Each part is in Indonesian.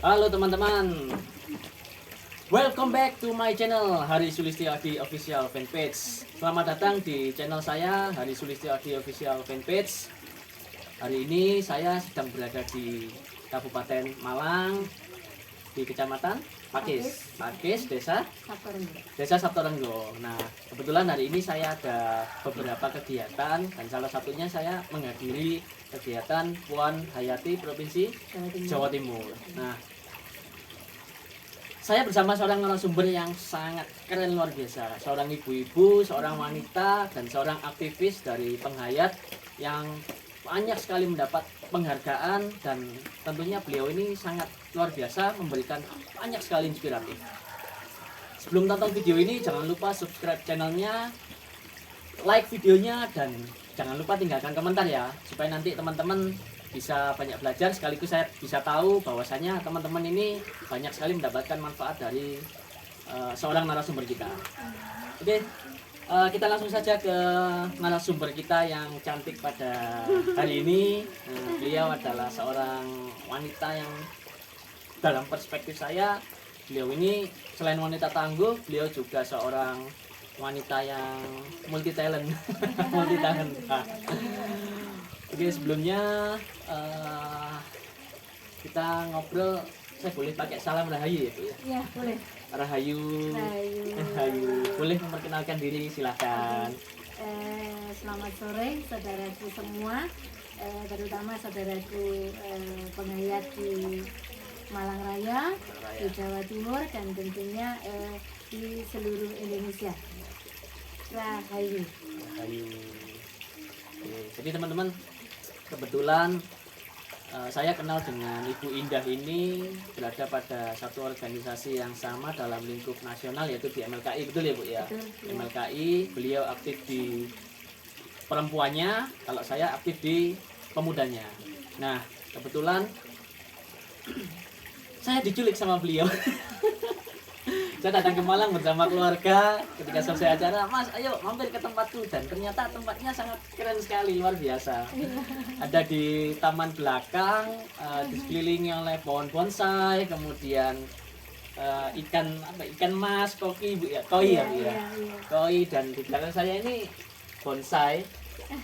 Halo teman-teman, welcome back to my channel Hari Sulistyo Adi Official Fanpage. Selamat datang di channel saya Hari Sulistyo Adi Official Fanpage. Hari ini saya sedang berada di Kabupaten Malang, di Kecamatan Pakis, Desa Saptorenggo. Nah, kebetulan hari ini saya ada beberapa kegiatan dan salah satunya saya menghadiri kegiatan Puan Hayati Provinsi Jawa Timur. Nah, saya bersama seorang narasumber yang sangat keren, luar biasa. Seorang ibu-ibu, seorang wanita, dan seorang aktivis dari penghayat yang banyak sekali mendapat penghargaan, dan tentunya beliau ini sangat luar biasa, memberikan banyak sekali inspiratif. Sebelum tonton video ini, jangan lupa subscribe channelnya, like videonya, dan jangan lupa tinggalkan komentar ya, supaya nanti teman-teman bisa banyak belajar, sekaligus saya bisa tahu bahwasanya teman-teman ini banyak sekali mendapatkan manfaat dari seorang narasumber kita. Oke, kita langsung saja ke narasumber kita yang cantik pada hari ini. Beliau adalah seorang wanita yang dalam perspektif saya, beliau ini selain wanita tangguh, beliau juga seorang wanita yang multi talent. Multi talent. Oke, sebelumnya kita ngobrol, saya boleh pakai salam rahayu ya Bu ya? Iya, boleh. Rahayu. Rahayu. Boleh memperkenalkan diri, silakan. Selamat sore saudaraku semua, terutama saudaraku penghayat di Malang Raya, di Jawa Timur, dan tentunya di seluruh Indonesia. Rahayu. Rahayu. Oke, jadi teman-teman, kebetulan saya kenal dengan Ibu Indah ini berada pada satu organisasi yang sama dalam lingkup nasional, yaitu di MLKI, betul ya Bu ya? Betul, ya. MLKI, beliau aktif di perempuannya, kalau saya aktif di pemudanya. Nah, kebetulan saya diculik sama beliau. Saya datang ke Malang bersama keluarga. Ketika selesai acara, Mas, ayo mampir ke tempatku, dan ternyata tempatnya sangat keren sekali, luar biasa. Ada di taman belakang, dikelilingi oleh pohon bonsai, kemudian ikan mas, koki Bu ya, koi ya Bu ya. Koi, dan di belakang saya ini bonsai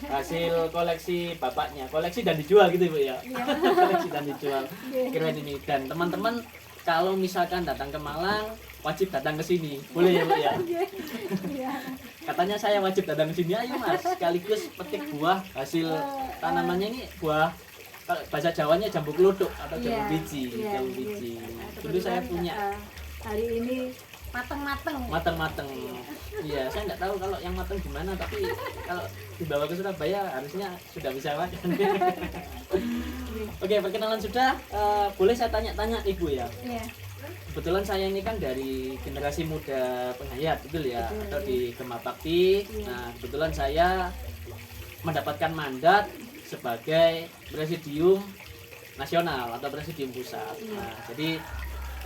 hasil koleksi bapaknya, koleksi dan dijual gitu Bu ya. Koleksi dan dijual. Keren ini. Dan teman-teman kalau misalkan datang ke Malang, wajib datang ke sini, boleh ya Bu ya? Katanya saya wajib datang ke sini, ayo Mas, sekaligus petik buah hasil tanamannya ini, buah bahasa Jawanya jambu keluduk atau jambu biji, jambu biji. Dulu saya punya. Hari ini mateng-mateng. Iya, saya nggak tahu kalau yang mateng gimana, tapi kalau dibawa ke Surabaya harusnya sudah bisa makan. Oke, perkenalan sudah. Boleh saya tanya-tanya Ibu ya? Iya. Kebetulan saya ini kan dari generasi muda penghayat, betul ya? Betul, Atau di Gema Bakti. Iya. Nah, kebetulan saya mendapatkan mandat sebagai presidium nasional atau presidium pusat. Iya. Nah, jadi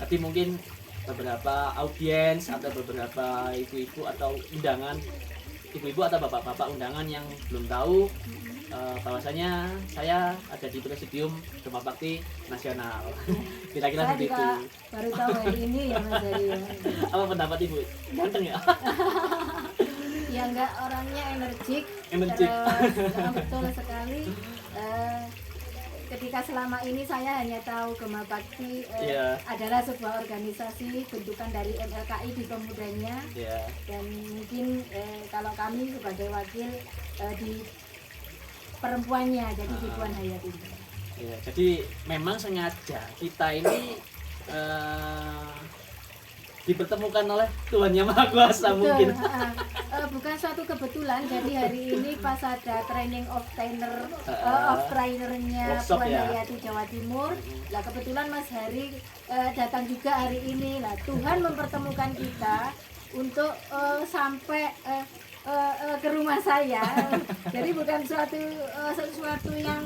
tadi mungkin beberapa audiens atau beberapa ibu-ibu atau undangan, ibu-ibu atau bapak-bapak undangan yang belum tahu bahwasanya saya ada di presidium Gema Bakti nasional. Kira-kira Saya seperti juga itu. baru tahu hari ini ya Mas Heri. Apa pendapat Ibu? Ganteng ya? Ya enggak, orangnya energik. Energik. Terus betul sekali. Ketika selama ini saya hanya tahu Gema Bakti Iya. adalah sebuah organisasi bentukan dari MLKI di pemudanya, Ya. dan mungkin kalau kami sebagai wakil di perempuannya, jadi di Puan Hayati. Ya, jadi memang sengaja kita ini dipertemukan oleh Tuhan Yang Maha Kuasa. Betul, mungkin. Bukan suatu kebetulan. Jadi hari ini pas ada training of trainernya Workshop Puan ya. Hayati Jawa Timur. Lah kebetulan Mas Hari datang juga hari ini. Lah Tuhan mempertemukan kita untuk sampai ke rumah saya. Jadi bukan sesuatu yang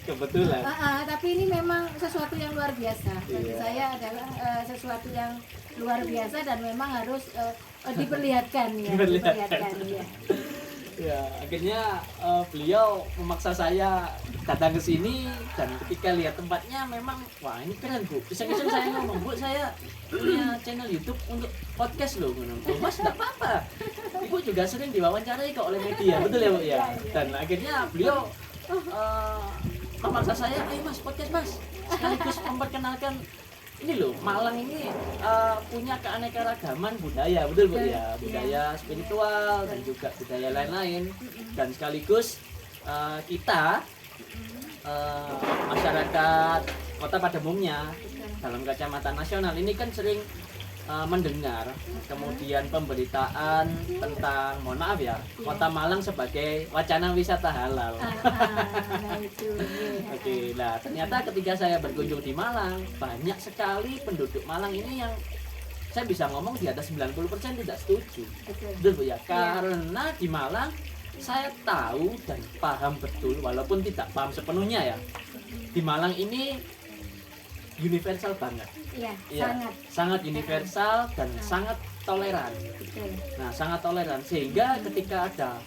Kebetulan. tapi ini memang sesuatu yang luar biasa. Bagi Iya. saya adalah sesuatu yang luar biasa dan memang harus diperlihatkan ya. Diperlihatkan. Ya. Ya, akhirnya beliau memaksa saya datang ke sini dan ketika lihat tempatnya memang wah ini keren Bu. Iseng-iseng saya ngomong, Bu saya punya channel YouTube untuk podcast loh. Oh, Mas enggak apa-apa. Ibu juga sering diwawancarai kok oleh media, betul ya Bu ya. Dan akhirnya beliau memaksa saya, ayo Mas podcast Mas. Sekaligus memperkenalkan ini loh, Malang ini punya keanekaragaman budaya, betul Bu ya, budaya spiritual dan juga budaya lain-lain, dan sekaligus kita masyarakat kota pada umumnya dalam kacamata nasional ini kan sering mendengar kemudian pemberitaan tentang, mohon maaf ya, Kota Malang sebagai wacana wisata halal. Nah itu. Oke, nah ternyata ketika saya berkunjung di Malang, banyak sekali penduduk Malang ini yang saya bisa ngomong di atas 90% tidak setuju. Betul Bu ya, karena di Malang saya tahu dan paham betul, walaupun tidak paham sepenuhnya ya, di Malang ini universal banget. Iya, sangat universal dan sangat toleran. Betul. Nah, sangat toleran sehingga ketika ada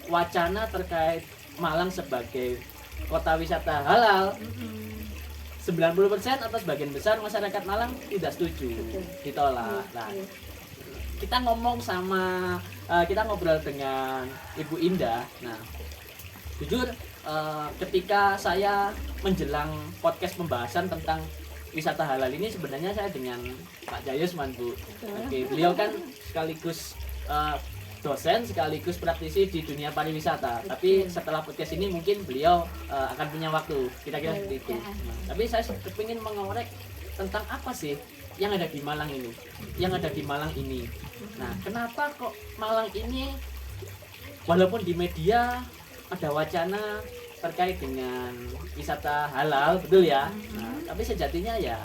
wacana terkait Malang sebagai kota wisata halal, 90% atau sebagian besar masyarakat Malang tidak setuju, ditolak. Nah, kita ngobrol dengan Ibu Indah. Nah, jujur ketika saya menjelang podcast pembahasan tentang wisata halal ini, sebenarnya saya dengan Pak Jayusman Bu. Oke, beliau kan sekaligus dosen sekaligus praktisi di dunia pariwisata. Tapi setelah podcast ini mungkin beliau akan punya waktu, kira-kira seperti itu. Tapi saya kepingin mengorek tentang apa sih yang ada di Malang ini, Nah, kenapa kok Malang ini walaupun di media ada wacana terkait dengan wisata halal, betul ya? Nah, tapi sejatinya ya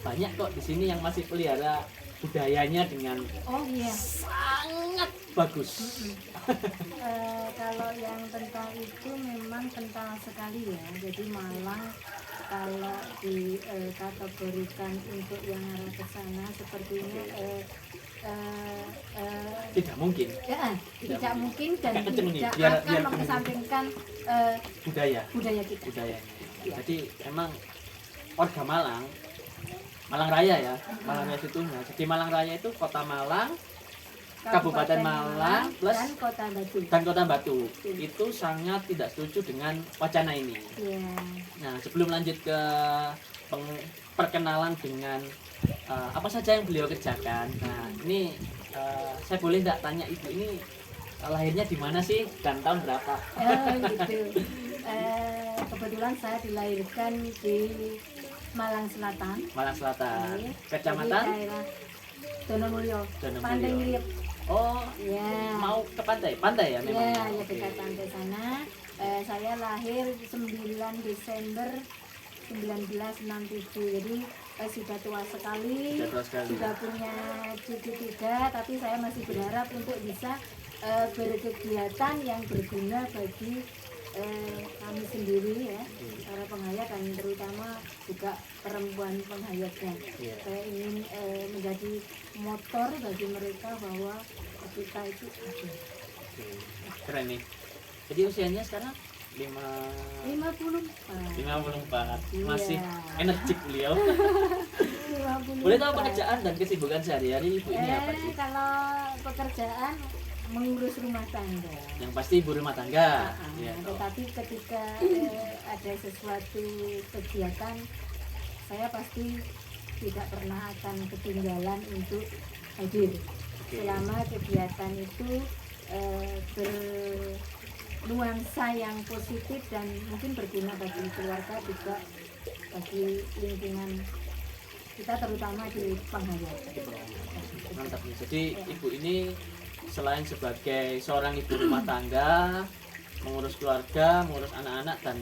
banyak kok di sini yang masih pelihara budayanya dengan sangat bagus. Kalau yang tentang itu memang kental sekali ya. Jadi Malang kalau dikategorikan untuk yang arah ke sana sepertinya tidak mungkin. Tidak mungkin dan tidak biar akan mengesampingkan budaya kita. Budayanya. Jadi emang warga Malang Raya ya, Malang Raya situnya. Jadi Malang Raya itu Kota Malang, Kabupaten Malang plus dan Kota Batu. Itu sangat tidak setuju dengan wacana ini. Nah, sebelum lanjut ke perkenalan dengan apa saja yang beliau kerjakan. Nah, ini saya boleh nggak tanya Ibu ini lahirnya di mana sih dan tahun berapa? Gitu. Kebetulan saya dilahirkan di Malang Selatan. Kecamatan Donomulyo. Pantai Ngiriep. Oh, mau ke pantai ya memang. Ya dekat pantai sana. Saya lahir 9 Desember 1967. Jadi sudah tua sekali. Sudah punya cucu 3, tapi saya masih berharap untuk bisa berkegiatan yang berguna bagi kami sendiri ya, para penghayat dan terutama juga perempuan penghayatnya. Saya ingin menjadi motor bagi mereka bahwa kita itu ada. Keren nih. Jadi usianya sekarang 54. Masih energik beliau. 54. Boleh tahu pekerjaan dan kesibukan sehari-hari Ibu ini apa sih? Kalau pekerjaan mengurus rumah tangga. Yang pasti ibu rumah tangga. Tetapi ketika ada sesuatu kegiatan, saya pasti tidak pernah akan ketinggalan untuk hadir. Selama kegiatan itu bernuansa yang positif dan mungkin berguna bagi keluarga juga bagi lingkungan kita, terutama di penghayatan. Mantap nih. Jadi Ibu ini selain sebagai seorang ibu rumah tangga, mengurus keluarga, mengurus anak-anak dan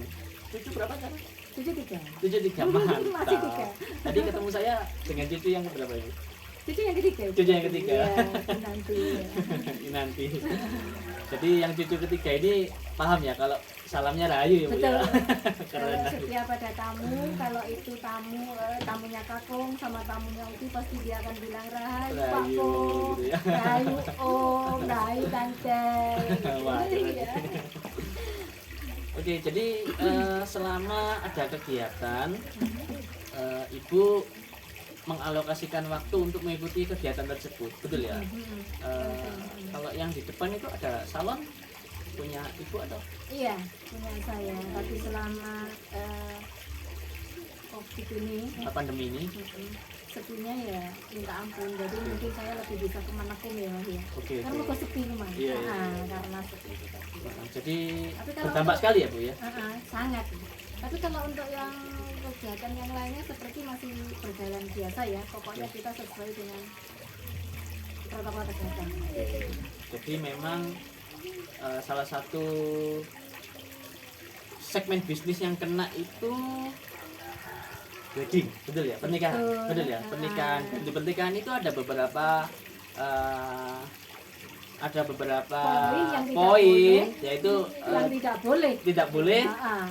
cucu berapa sekarang? Cucu 3. Mantap. Masih 3. Tadi ketemu saya dengan cucu yang berapa Ibu? Cucu yang ketiga. Nanti. Jadi yang cucu ketiga ini paham ya kalau salamnya Rahayu ya Bu. Betul. Keren. Setiap ada tamu, kalau itu tamunya Kakung sama tamunya Uti, pasti dia akan bilang Rahayu Pak Kong, gitu ya. Rahayu Om, Rahayu Tante. Oke, jadi selama ada kegiatan, Ibu mengalokasikan waktu untuk mengikuti kegiatan tersebut, betul ya? Kalau yang di depan itu ada salon punya Ibu atau? Iya, punya saya. Tapi selama COVID ini, Pandemi ini? sepinya ya minta ampun. Jadi mungkin saya lebih bisa kemana-pun ya Mas ya. Oke. Kan mau sepi rumah. Iya, iya. Karena sepi itu tadi. Jadi Tapi kalau berdampak untuk- sekali ya Bu ya? Sangat. Tapi kalau untuk yang kegiatan yang lainnya seperti masih berjalan biasa ya. Pokoknya kita sesuai dengan protokol kesehatan. Jadi memang salah satu segmen bisnis yang kena itu wedding, betul ya? Pernikahan, betul ya? Pernikahan. Di pernikahan itu ada beberapa Poin yang tidak poin, boleh. yaitu Yang tidak boleh. tidak boleh Ah,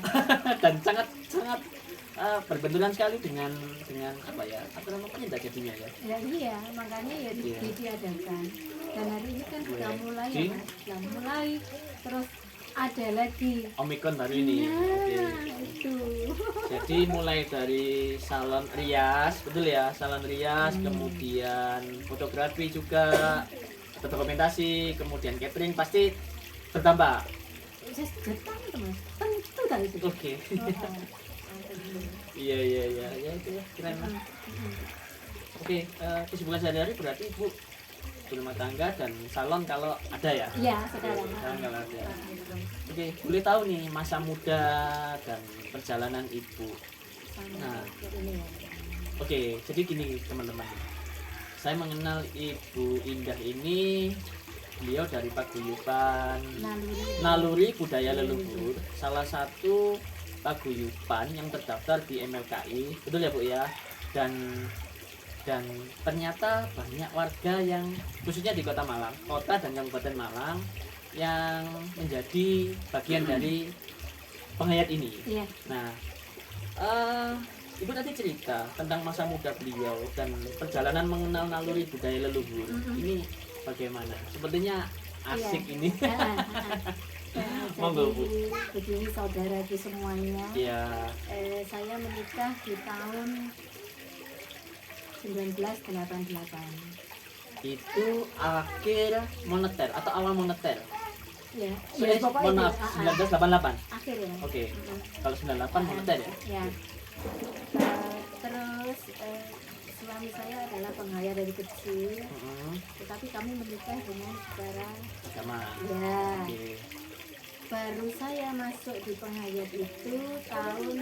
dan sangat berbenturan sekali dengan apa ya? Apa namanya jadinya ya? ya iya, makanya ya Iya. diadakan. Dan hari ini kan sudah mulai ya, Wedding. Mas. Sudah mulai. Terus ada lagi. Omikron baru ini. Nah, Oke. itu. Jadi mulai dari salon rias, betul ya, salon rias, kemudian fotografi juga, dokumentasi, kemudian catering pasti bertambah. Saya Jepang itu Mas. Tentu tadi itu. Oke. Iya ya itu ya keren lah. Oke, kesibukan sehari-hari berarti Ibu berumah tangga dan salon kalau ada ya. Iya, sekarang. Salon kalau ada. Oke, boleh tahu nih masa muda dan perjalanan Ibu. Nah. Ini ya. Oke, jadi gini teman-teman. Saya mengenal Ibu Indah ini, beliau dari paguyuban Naluri Budaya Leluhur, salah satu paguyuban yang terdaftar di MLKI, betul ya Bu ya? Dan ternyata banyak warga yang khususnya di Kota Malang, Kota dan Kabupaten Malang yang menjadi bagian dari penghayat ini. Iya. Nah, Ibu tadi cerita tentang masa muda beliau dan perjalanan mengenal naluri budaya leluhur. Ini bagaimana? Sepertinya asik Iya. ini. Monggo, Bu. Jadi begini saudaraku semuanya. Ya, Saya menikah di tahun 1988. itu akhir moneter atau awal moneter. Ya, Mohon maaf, 1988. akhir ya. Oke. Kalau 98 moneter ya. Ya. Terus suami saya adalah penghayat dari kecil, tetapi kami menikah dengan secara Agama. ya. Oke. Baru saya masuk di penghayat itu tahun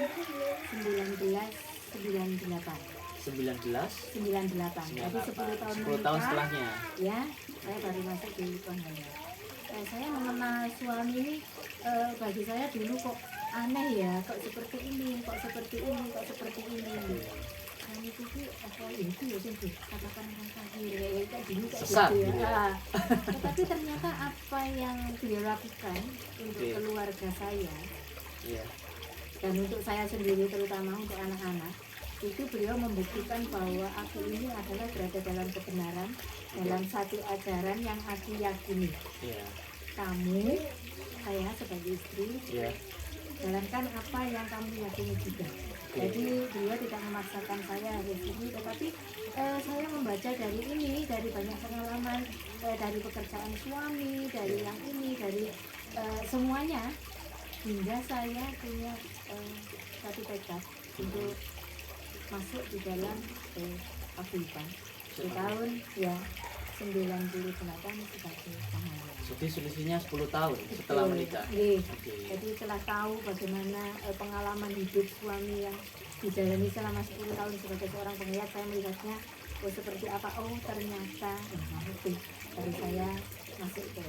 1998. 19 98. Jadi 10 tahun 10 tahun menikah, setelahnya. ya, saya baru masuk di penghayat. Saya mengenal suami ini bagi saya dulu kok aneh ya, kok seperti ini, kok seperti ini, kok seperti ini. Dan itu sih apa itu ya sih katakan orang kafir kayak dulu kayak Sesat gitu gitu ya. ya. Tetapi ternyata apa yang beliau lakukan untuk Oke. keluarga saya Iya. dan untuk saya sendiri terutama untuk anak-anak, itu beliau membuktikan bahwa aku ini adalah berada dalam kebenaran, dalam satu ajaran yang aku yakini. Iya. Kamu, saya sebagai istri, Iya. jalankan apa yang kamu yakini juga. Jadi beliau tidak memaksakan saya harus ini, tetapi saya membaca dari ini, dari banyak pengalaman, dari pekerjaan suami, dari yang ini, dari semuanya, hingga saya punya satu tekad untuk masuk di dalam paguyuban di tahun ya 98 sebagai penghayat. Jadi selisihnya 10 tahun setelah Betul. menikah. Iya. Oke. Jadi setelah tahu bagaimana pengalaman hidup suami yang dijalani selama 10 tahun sebagai seorang penghayat, saya melihatnya seperti apa. Oh ternyata itu dari saya masuk ke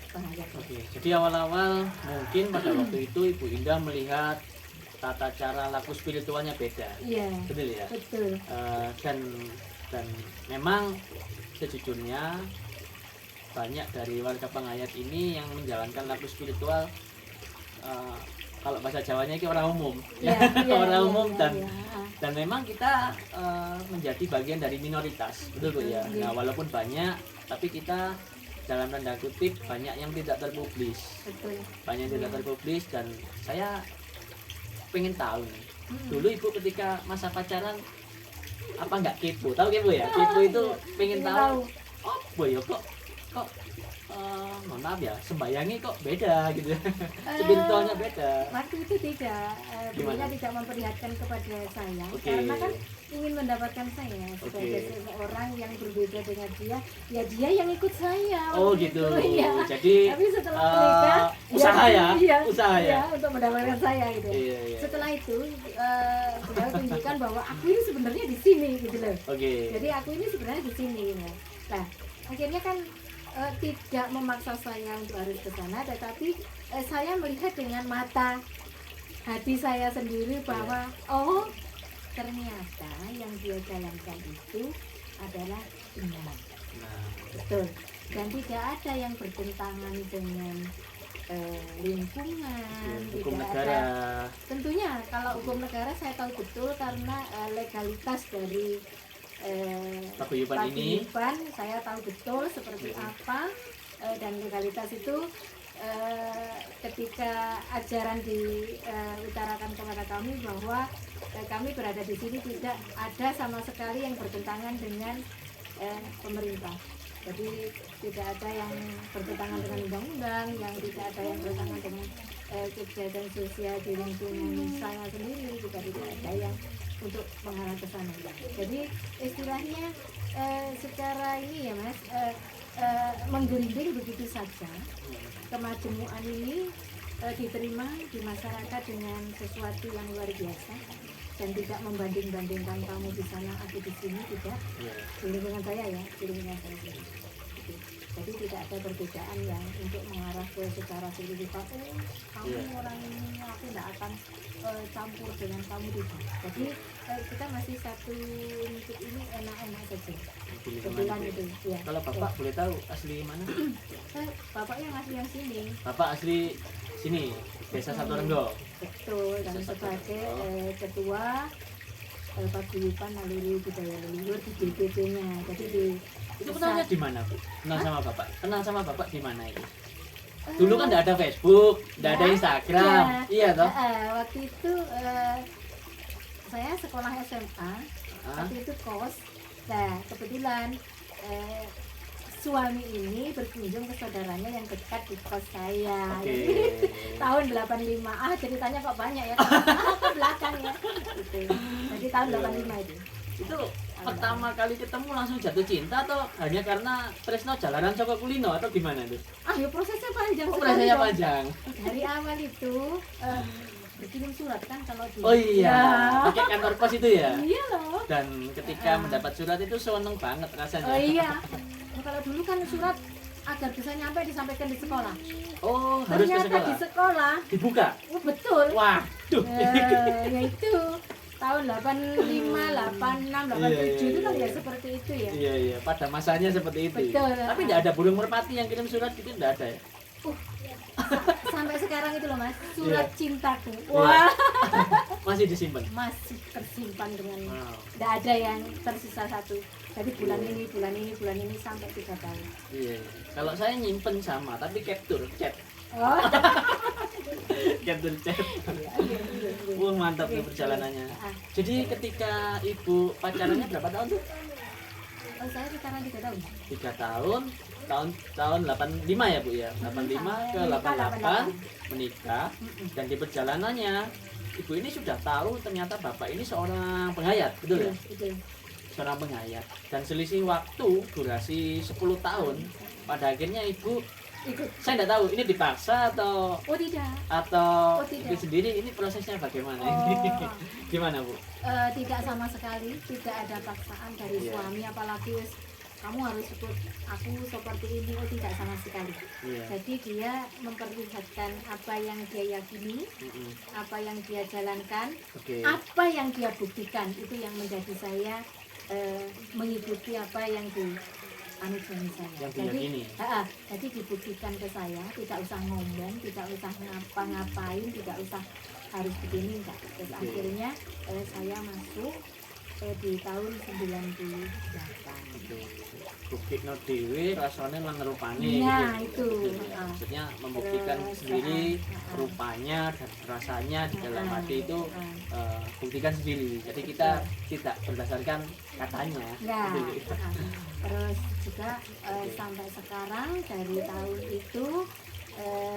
penghayat. Oke, jadi awal-awal mungkin pada waktu itu Ibu Indah melihat tata cara laku spiritualnya beda, Iya, betul ya? betul. Dan memang sejujurnya banyak dari warga penghayat ini yang menjalankan laku spiritual, kalau bahasa Jawanya itu orang umum, Iya, iya, orang iya, umum iya, dan iya. dan memang kita menjadi bagian dari minoritas, betul Bu ya. Iya. Nah walaupun banyak, tapi kita dalam tanda kutip banyak yang tidak terpublis, Betul. banyak yang tidak terpublis, dan saya pengen tahu nih, dulu ibu ketika masa pacaran apa nggak kepo? Tahu kepo ya? Kepo itu pengen tahu. Oh boy kok kok mohon maaf ya, sembayangnya kok beda gitu, sebetulnya beda. Waktu itu tidak, beliaunya Gimana? tidak memperlihatkan kepada saya, Oke. karena kan ingin mendapatkan saya sebagai Oke. seseorang yang berbeda dengan dia, ya dia yang ikut saya. Oh waktu gitu. itu, iya. Jadi Tapi setelah menikah, usaha ya, iya, usaha ya. iya, untuk mendapatkan saya gitu. Iya, iya. Setelah itu beliau tunjukkan bahwa aku ini sebenarnya di sini gitu loh. Oke. Jadi aku ini sebenarnya di sini. Nah, akhirnya kan tidak memaksa saya untuk harus ke sana, tetapi saya melihat dengan mata hati saya sendiri bahwa oh ternyata yang dia jalankan itu adalah benar. Nah, Betul. Dan tidak ada yang bertentangan dengan lingkungan, hukum tidak negara. ada. Tentunya kalau hukum negara saya tahu betul karena legalitas dari Paguyuban ini. paguyuban saya tahu betul seperti apa, dan legalitas itu ketika ajaran diutarakan kepada kami bahwa kami berada di sini tidak ada sama sekali yang bertentangan dengan pemerintah. Jadi tidak ada yang bertentangan dengan undang-undang, yang tidak ada yang bertentangan dengan kejahatan sosial di lingkungan saya sendiri, juga tidak ada yang untuk mengarah ke sana. Jadi istilahnya secara ini ya Mas, menggelinding begitu saja. Kemajmuan ini diterima di masyarakat dengan sesuatu yang luar biasa, dan tidak membanding-bandingkan kamu di sana aku di sini, tidak. Iya. Di lingkungan saya ya, di lingkungan saya sendiri. Gitu. Jadi tidak ada perbedaan yang untuk mengarah ke secara signifikan. Oh, kamu Iya. orang ini, aku tidak akan campur dengan kamu, tidak. Jadi kita masih satu untuk ini enak-enak saja. Di lingkungan Kebetulan itu. itu. Ya. Kalau bapak boleh tahu asli mana? Bapak yang asli yang sini. Bapak asli sini, Desa Satorenggo. Betul, dan Desa sebagai Satorenggo. ketua Paguyuban Naluri Budaya Leluhur di DPP-nya. Jadi di Itu pusat. kenalnya di mana, Bu? Kenal sama bapak. Kenal sama bapak di mana itu? Dulu kan enggak ada Facebook, enggak ada Ya, Instagram. ya. Iya toh? Waktu itu saya sekolah SMA, Ah, waktu itu kos. Nah, kebetulan suami ini berkunjung ke saudaranya yang dekat di kos saya. Oke. Jadi, tahun 85. Ceritanya kok banyak ya. Ke belakang ya. Gitu. Jadi tahun 85 itu. Itu pertama kali ketemu langsung jatuh cinta atau hanya karena tresno jalanan Soko Kulino atau gimana tuh? Ya prosesnya panjang Oh, sekali rasanya dong. panjang. Dari awal itu berkirim surat kan kalau di Oh iya, Ya. pakai kantor pos itu ya. Iya loh. Dan ketika mendapat surat itu seneng banget rasanya. Oh iya. Nah, kalau dulu kan surat agar bisa nyampe disampaikan di sekolah. Oh, harus ke Ternyata di sekolah. sekolah, Dibuka. oh betul. Waduh. Ya itu tahun 85, 86, 87 itu kan ya seperti itu ya. Iya iya, pada masanya seperti itu. Betul. Tapi tidak ada burung merpati yang kirim surat gitu, tidak ada ya. Sampai sekarang itu loh Mas, surat Iya. cintaku. Iya. Wah, Masih disimpan. masih tersimpan dengan Wow. tidak ada yang tersisa satu. Jadi bulan ini, bulan ini, bulan ini sampai 3 tahun. Iya. Kalau saya nyimpen sama, tapi capture chat. Oh, Capture chat. iya, iya, iya, iya. Wah, mantap tuh Oke, perjalanannya. Ah, Jadi ketika ibu pacarannya berapa tahun tuh? oh, saya sekarang 3 tahun. 3 tahun, tahun 85 ya Bu ya. 85 ke 88 menikah, dan di perjalanannya ibu ini sudah tahu ternyata bapak ini seorang penghayat, betul ya? Betul. Seorang penghayat, dan selisih waktu durasi 10 tahun. Pada akhirnya ibu, Ikut. saya tidak tahu ini dipaksa atau Oh tidak. atau Oh, tidak. ibu sendiri, ini prosesnya bagaimana? Oh. Gimana Bu? Tidak sama sekali, tidak ada paksaan dari Iya. suami, apalagi wis, kamu harus ikut aku seperti ini. Oh tidak sama sekali. Iya. Jadi dia memperlihatkan apa yang dia yakini, Mm-mm. apa yang dia jalankan, Oke. apa yang dia buktikan, itu yang menjadi saya mengikuti apa yang dianut suami saya. Yang Jadi, diyakini. jadi dibuktikan ke saya, tidak usah ngomong, tidak usah ngapa-ngapain, tidak usah harus begini enggak. Terus Oke. akhirnya saya masuk di tahun 98. Buktikno dhewe rasane lan rupane Nah, gitu. itu. Maksudnya membuktikan Terus, sendiri uh-uh. rupanya dan rasanya di dalam hati itu Uh-uh. buktikan sendiri. Jadi kita tidak berdasarkan katanya. Ya, Gitu. terus juga sampai sekarang dari tahun itu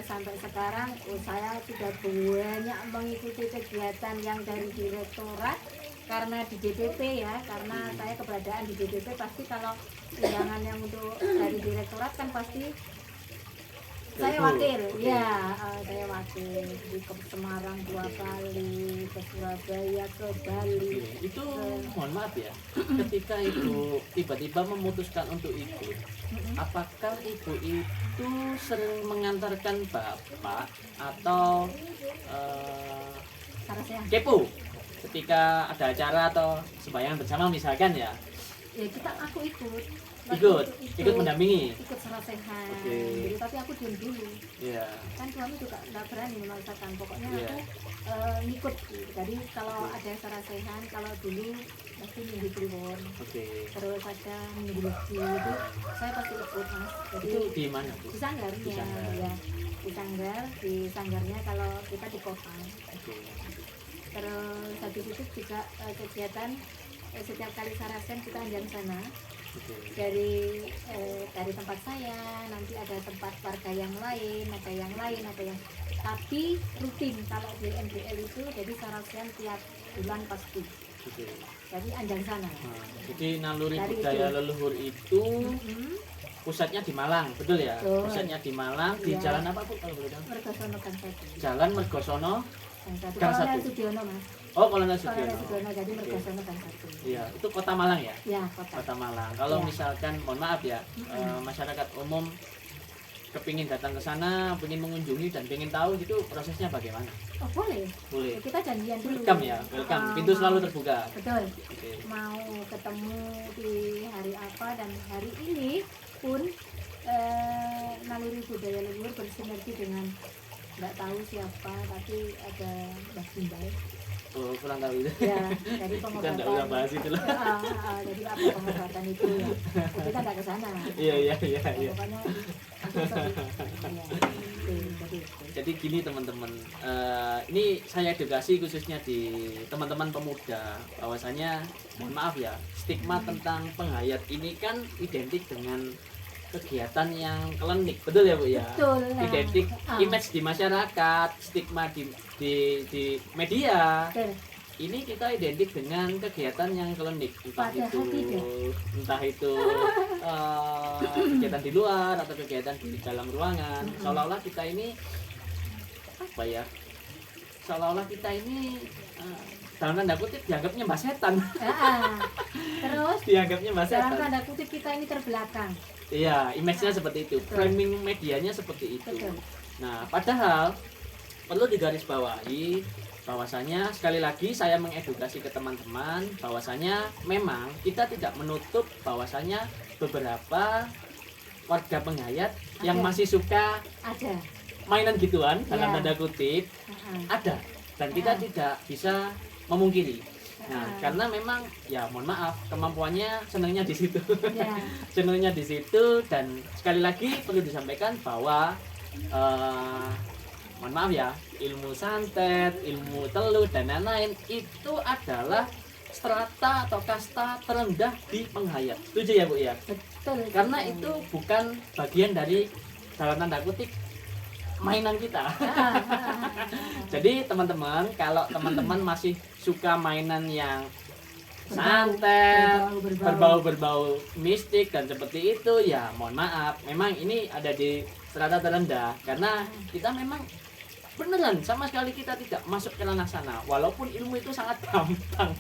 sampai sekarang saya sudah banyak mengikuti kegiatan yang dari direktorat karena di DPP ya, karena saya keberadaan di DPP pasti kalau undangan yang untuk dari direktorat kan pasti saya wakil, ya saya wakil ke Semarang 2 kali, ke Surabaya, ke Bali. Itu mohon maaf ya, ketika ibu tiba-tiba memutuskan untuk ikut, apakah ibu itu sering mengantarkan bapak atau Sarasnya. kepo ketika ada acara atau sembahyang bersama misalkan ya? Ya aku ikut Ikut mendampingi. ikut sarasehan. Oke. Jadi tapi aku diam dulu. Iya. Kan suami juga nggak berani memaksakan. Pokoknya Iya. aku ngikut. Jadi kalau ada sarasehan, kalau dulu pasti minggu kliwon. Oke. Terus ada minggu legi itu saya pasti ikut mas. Jadi Itu di mana Bu? di sanggarnya Di sanggar. ya. Di sanggarnya kalau kita di kota. Oke. Terus habis itu juga kegiatan setiap kali sarasen kita anjang sana. Oke. Dari tempat saya nanti ada tempat warga yang lain, ada yang tapi rutin kalau di NBL itu jadi sarasen tiap bulan pasti. Oke. Jadi anjang sana. Nah, jadi naluri Dari budaya itu. leluhur itu pusatnya di Malang, betul ya? Betul. Pusatnya di Malang, di Iya. jalan apa Bu kalau boleh tahu? Mergosono kan satu. Jalan Mergosono. Kan satu. Gang Kolonel satu. Sudiono mas. Oh, Kolonel Kolonel Sudiono. Sudiono jadi Oke. Mergosono kan satu. Iya, itu Kota Malang ya? Ya kota. Kota Malang. Kalau Iya. misalkan, mohon maaf ya, masyarakat umum kepingin datang ke sana, ingin mengunjungi dan ingin tahu gitu prosesnya bagaimana? Oh boleh. Boleh. Kita janjian dulu. Welcome ya, welcome. Pintu selalu terbuka. Betul. Oke. Mau ketemu di hari apa dan hari ini pun naluri budaya leluhur bersinergi dengan nggak tahu siapa tapi ada Mbak Simbay Oh, kurang tahu itu. ya dari Kita pengobatan nggak usah bahas itu lah. jadi apa pengobatan itu ya kita nggak ke sana. Iya, iya, iya, iya. Pokoknya jadi Jadi gini teman-teman, ini saya edukasi khususnya di teman-teman pemuda, bahwasanya mohon maaf ya, stigma tentang penghayat ini kan identik dengan kegiatan yang klinik, betul ya Bu ya? betul Identik image di masyarakat, stigma di media. betul. Ini kita identik dengan kegiatan yang klinik, Padahal tidak. entah itu kegiatan di luar atau kegiatan di dalam ruangan. Seolah-olah kita ini apa ya? Seolah-olah kita ini dalam tanda kutip dianggapnya mbak setan. Terus Dianggapnya mbak dalam setan. tanda kutip kita ini terbelakang. Iya, image-nya seperti itu, Betul. framing medianya seperti itu. Betul. Nah, padahal perlu digarisbawahi bahwasanya sekali lagi saya mengedukasi ke teman-teman bahwasanya memang kita tidak menutup bahwasanya beberapa warga penghayat yang Ada. masih suka Ada. mainan gituan dalam Ya. tanda kutip Ah, ada, dan kita Ya. tidak bisa memungkiri. Nah, ah. karena memang ya mohon maaf kemampuannya senangnya di situ. Ya. Senangnya di situ, dan sekali lagi perlu disampaikan bahwa mohon maaf ya, ilmu santet, ilmu teluh dan lain-lain itu adalah strata atau kasta terendah di penghayat. Setuju ya Bu ya? Betul. Karena itu bukan bagian dari dalam tanda kutip mainan kita. Jadi teman-teman, kalau teman-teman masih suka mainan yang santet, berbau-berbau mistik dan seperti itu, ya mohon maaf, memang ini ada di strata terendah karena kita memang beneran sama sekali kita tidak masuk ke ranah sana, walaupun ilmu itu sangat gampang.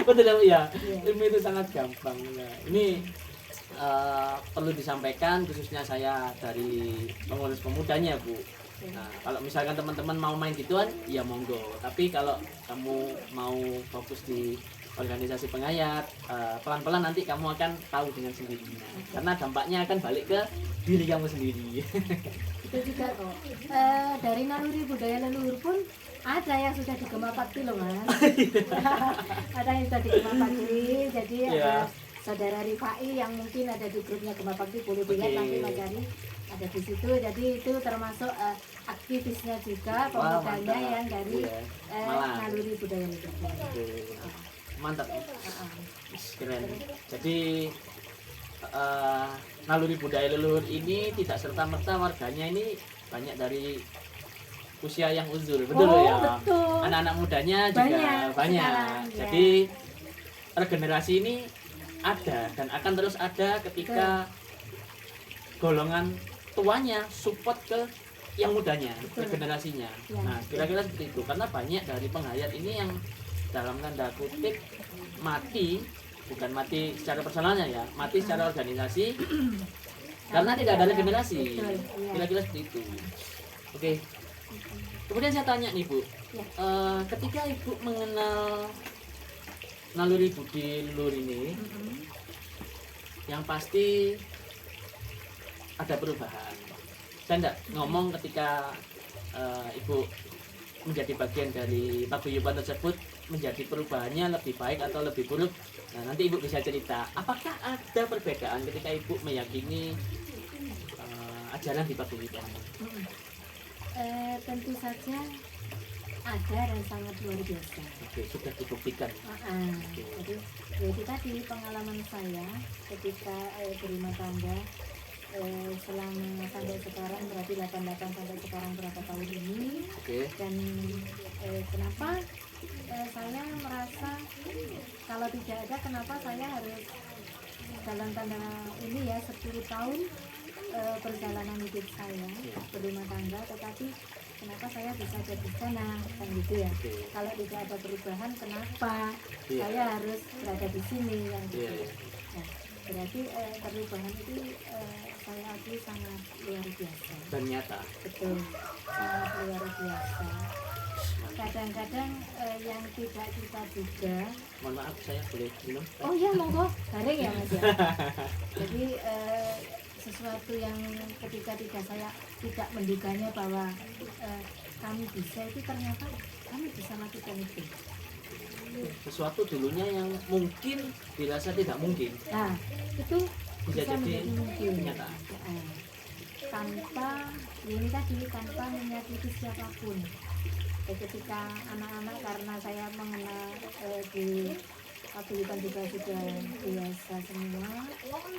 Betul ya Bu ya? Ilmu itu sangat gampang. Nah, ini perlu disampaikan khususnya saya dari pengurus pemudanya Bu. Nah, kalau misalkan teman-teman mau main gituan, ya monggo. Tapi kalau kamu mau fokus di organisasi pengayat, pelan-pelan nanti kamu akan tahu dengan sendirinya. Karena dampaknya akan balik ke diri kamu sendiri. Itu juga kok. Dari naluri budaya leluhur pun ada yang sudah digema bakti loh Mas. Ada yang sudah digema bakti. Jadi Iya. saudara Rifai yang mungkin ada di grupnya Gema Bakti boleh dilihat Oke. nanti Mas Jari ada di situ. Jadi itu termasuk aktivisnya juga Wah, pemudanya mantap. yang dari Iya. Malang. naluri budaya leluhur. Oke. Mantap. Heeh. Keren. Jadi naluri budaya leluhur ini tidak serta-merta warganya ini banyak dari usia yang uzur, betul Oh, ya? betul. Anak-anak mudanya juga Banyak banyak. sekarang, ya. Jadi regenerasi ini ada dan akan terus ada ketika golongan tuanya support ke yang mudanya, Betul. regenerasinya. Ya. Nah, kira-kira seperti itu. Karena banyak dari penghayat ini yang dalam tanda kutip mati, bukan mati secara personalnya ya, mati secara organisasi karena tidak ada regenerasi. Betul, iya. Kira-kira seperti itu. Oke. Kemudian saya tanya nih Bu, Ya. ketika Ibu mengenal naluri budi leluhur ini, Mm-mm. yang pasti ada perubahan. Saya enggak ngomong ketika Ibu menjadi bagian dari paguyuban tersebut menjadi perubahannya lebih baik atau lebih buruk. Nah, nanti Ibu bisa cerita, apakah ada perbedaan ketika Ibu meyakini ajaran di paguyuban? Mm-mm. Tentu saja ada dan sangat luar biasa. Oke, sudah dibuktikan. Jadi ya itu tadi pengalaman saya ketika berumah tangga selama sampai sekarang berarti 88 sampai sekarang berapa tahun ini. Oke. Dan kenapa saya merasa kalau tidak ada, kenapa saya harus dalam tanda ini ya 10 tahun perjalanan hidup saya berumah tangga, tetapi kenapa saya bisa jadi sana kan gitu ya. Oke. Kalau tidak ada perubahan, kenapa Iya. saya harus berada di sini yang gitu. Iya, iya. Nah, berarti perubahan itu saya akui sangat luar biasa. Dan nyata. Betul, sangat luar biasa. Kadang-kadang yang tidak kita duga. Mohon maaf, saya boleh minum? Oh ya monggo, garing ya Mas ya. Jadi sesuatu yang ketika saya tidak menduganya bahwa kami bisa, itu ternyata kami bisa lakukan itu. Sesuatu dulunya yang mungkin dirasa tidak mungkin Nah itu bisa bisa jadi menjadi mungkin. nyata. Tanpa ini tadi, tanpa menyakiti siapapun. Ketika anak-anak, karena saya mengenal di paguyuban juga sudah biasa semua,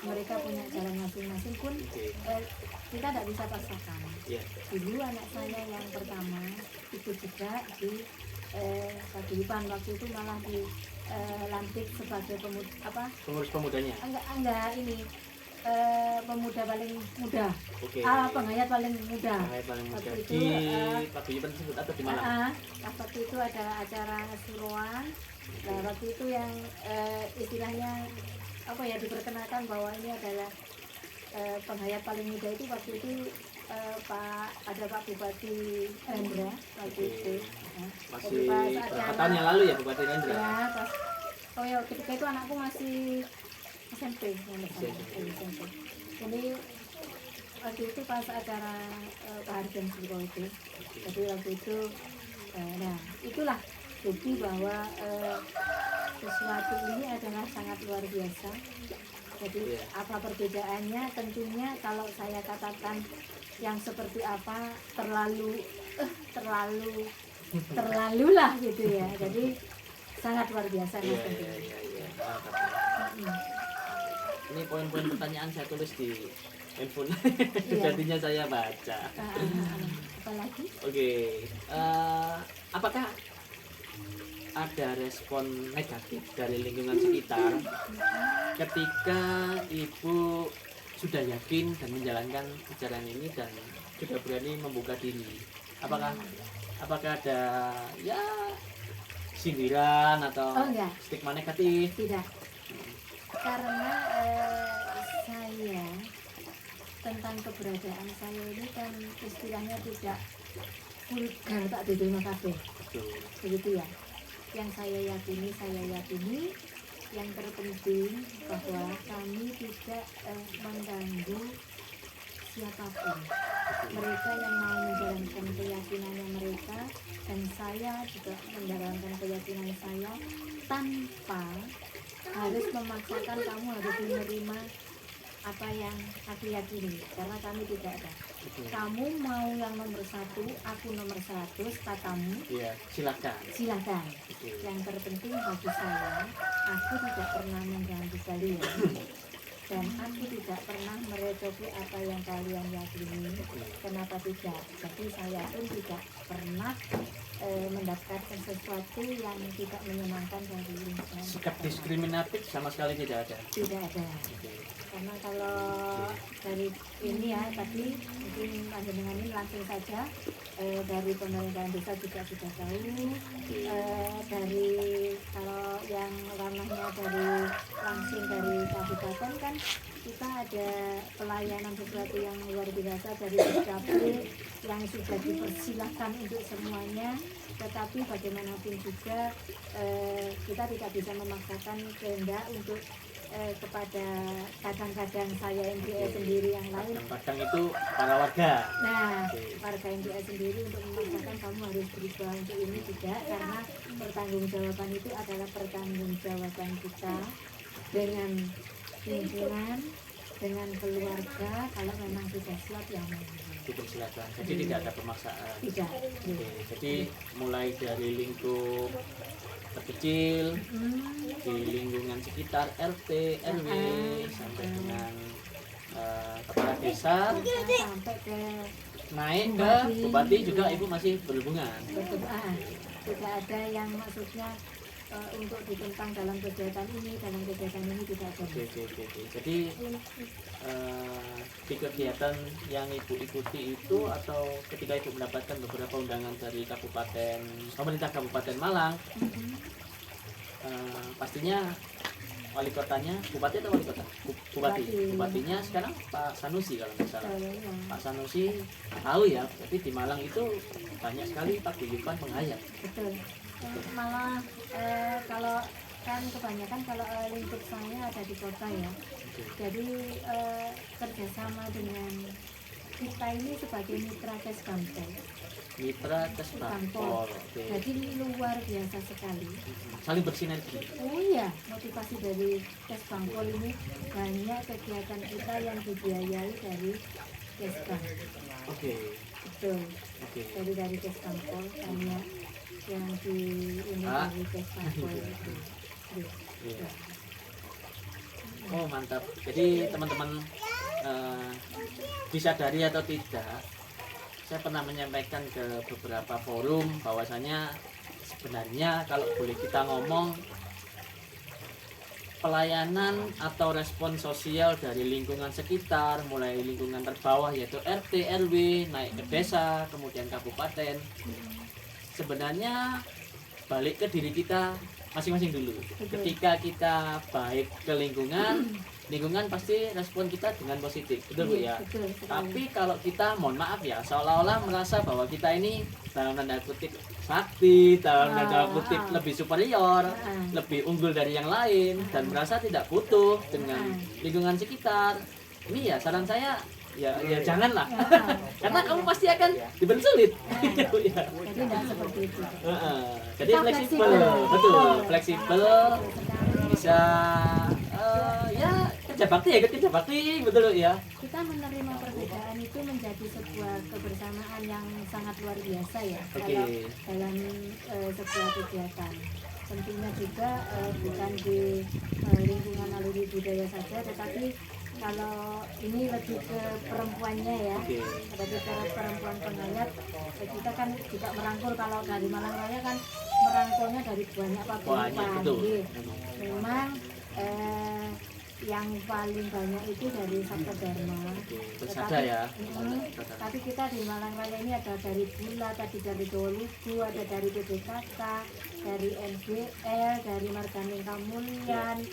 mereka punya jalan masing-masing pun Oke. kita tidak bisa paksakan. Iya. Dulu anak saya yang pertama ikut juga di paguyuban, waktu itu malah dilantik sebagai Pengurus pemudanya. enggak ini pemuda paling muda, Oke. penghayat paling muda. Penghayat paling muda Waktu di itu, paguyuban tersebut atau di Malang? waktu itu ada acara suruhan. Nah waktu itu yang istilahnya apa ya, diperkenalkan bahwa ini adalah penghayat paling muda itu waktu itu ada Pak Bupati Hendra waktu Oke. itu. Masih Jadi pas berapa acara- tahun yang lalu ya Bupati Rendra? Ya pas ketika itu anakku masih SMP, SMP. Jadi waktu itu pas acara penghargaan Suro itu. Jadi waktu itu nah itulah bukti bahwa sesuatu ini adalah sangat luar biasa. Jadi Iya. apa perbedaannya? Tentunya kalau saya katakan yang seperti apa terlalu lah gitu ya. Jadi sangat luar biasa Iya, Mas tentunya. iya. Mantap. Ini poin-poin pertanyaan saya tulis di handphone. Iya. Jadinya saya baca. Apalagi? Oke. Apakah ada respon negatif dari lingkungan sekitar ketika Ibu sudah yakin dan menjalankan ajaran ini dan sudah berani membuka diri? Apakah ada ya sindiran atau Oh, enggak. stigma negatif? Tidak, karena saya tentang keberadaan saya ini kan istilahnya tidak vulgar tak diterima kabeh, Betul. begitu ya. yang saya yakini yang terpenting bahwa kami tidak mengganggu siapapun. Mereka yang mau menjalankan keyakinannya mereka dan saya juga menjalankan keyakinan saya tanpa harus memaksakan kamu harus menerima apa yang aku yakini, karena kami tidak ada. Kamu mau yang nomor 1, aku nomor 100, katamu, Iya, silakan. Yang terpenting bagi saya, aku tidak pernah mengganggu kalian dan aku tidak pernah merecoki apa yang kalian yakini. Kenapa tidak? Jadi saya pun tidak pernah mendapatkan sesuatu yang tidak menyenangkan dari lingkungan. Sikap diskriminatif sama sekali tidak ada. Tidak ada. Karena kalau dari ini ya tadi mungkin panjenengan ini langsung saja dari pemerintahan desa juga sudah tahu, dari kalau yang ranahnya dari langsung dari kabupaten kan kita ada pelayanan sesuatu yang luar biasa dari Dukcapil yang sudah dipersilahkan untuk semuanya, tetapi bagaimanapun juga kita tidak bisa memaksakan kehendak untuk kepada kadang-kadang saya MDS sendiri yang lain. Kadang itu para warga. Nah, warga MDS sendiri untuk memaksakan kamu harus berubah untuk ini tidak, karena pertanggungjawaban itu adalah pertanggungjawaban kita dengan lingkungan, dengan keluarga. Kalau memang sudah siap ya Dipersilakan. Jadi tidak ada pemaksaan. tidak. Jadi mulai dari lingkup terkecil di lingkungan sekitar RT, RW sampai dengan kepala desa Sampai ke naik ke bupati juga ibu masih berhubungan. tidak ada yang maksudnya untuk ditentang dalam kegiatan ini tidak ada. Oke. Jadi di kegiatan yang ibu ikuti itu atau ketika ibu mendapatkan beberapa undangan dari pemerintah Kabupaten Malang, pastinya wali kotanya, bupati atau wali kota? Bupatinya sekarang Pak Sanusi kalau nggak salah. Pak Sanusi tahu ya, tapi di Malang itu banyak sekali paguyuban penghayat. Betul. Malah kalau kan kebanyakan kalau lingkup saya ada di kota ya. Jadi kerjasama dengan kita ini sebagai mitra Kesbangpol. Mitra Kesbangpol. Jadi luar biasa sekali. Saling bersinergi. Oh iya, motivasi dari Kesbangpol ini banyak kegiatan kita yang dibiayai dari Kesbang. Oke. Betul. Jadi dari Kesbangpol banyak yang di ini dari Kesbangpol itu. Iya. Oh mantap. Jadi teman-teman disadari atau tidak, saya pernah menyampaikan ke beberapa forum bahwasanya sebenarnya kalau boleh kita ngomong, pelayanan atau respon sosial dari lingkungan sekitar, mulai lingkungan terbawah yaitu RT, RW, naik ke desa, kemudian kabupaten, sebenarnya balik ke diri kita masing-masing dulu. Ketika kita baik ke lingkungan pasti respon kita dengan positif, betul Bu ya? Tapi kalau kita, mohon maaf ya, seolah-olah merasa bahwa kita ini dalam tanda kutip sakti, dalam tanda kutip lebih superior, lebih unggul dari yang lain, dan merasa tidak butuh dengan lingkungan sekitar. Ini ya saran saya, ya janganlah, karena kamu pasti akan dibensulit. Jadi tidak seperti itu. Jadi fleksibel, betul, fleksibel, bisa ya kerja bakti, betul ya. Kita menerima perbedaan itu menjadi sebuah kebersamaan yang sangat luar biasa ya. Kalau dalam sebuah kegiatan. Tentunya juga bukan di lingkungan aluri budaya saja, tetapi kalau ini lebih ke perempuannya ya, lebih ke perempuan penghayat. Kita kan juga merangkul, kalau dari Malang Raya kan merangkulnya dari banyak paguyuban. Memang yang paling banyak itu dari Sabta Dharma. Tapi kita di Malang Raya ini ada dari Bula, tadi dari Dolugu, ada dari BPKK, dari NBL, dari Marganing Kamulyan,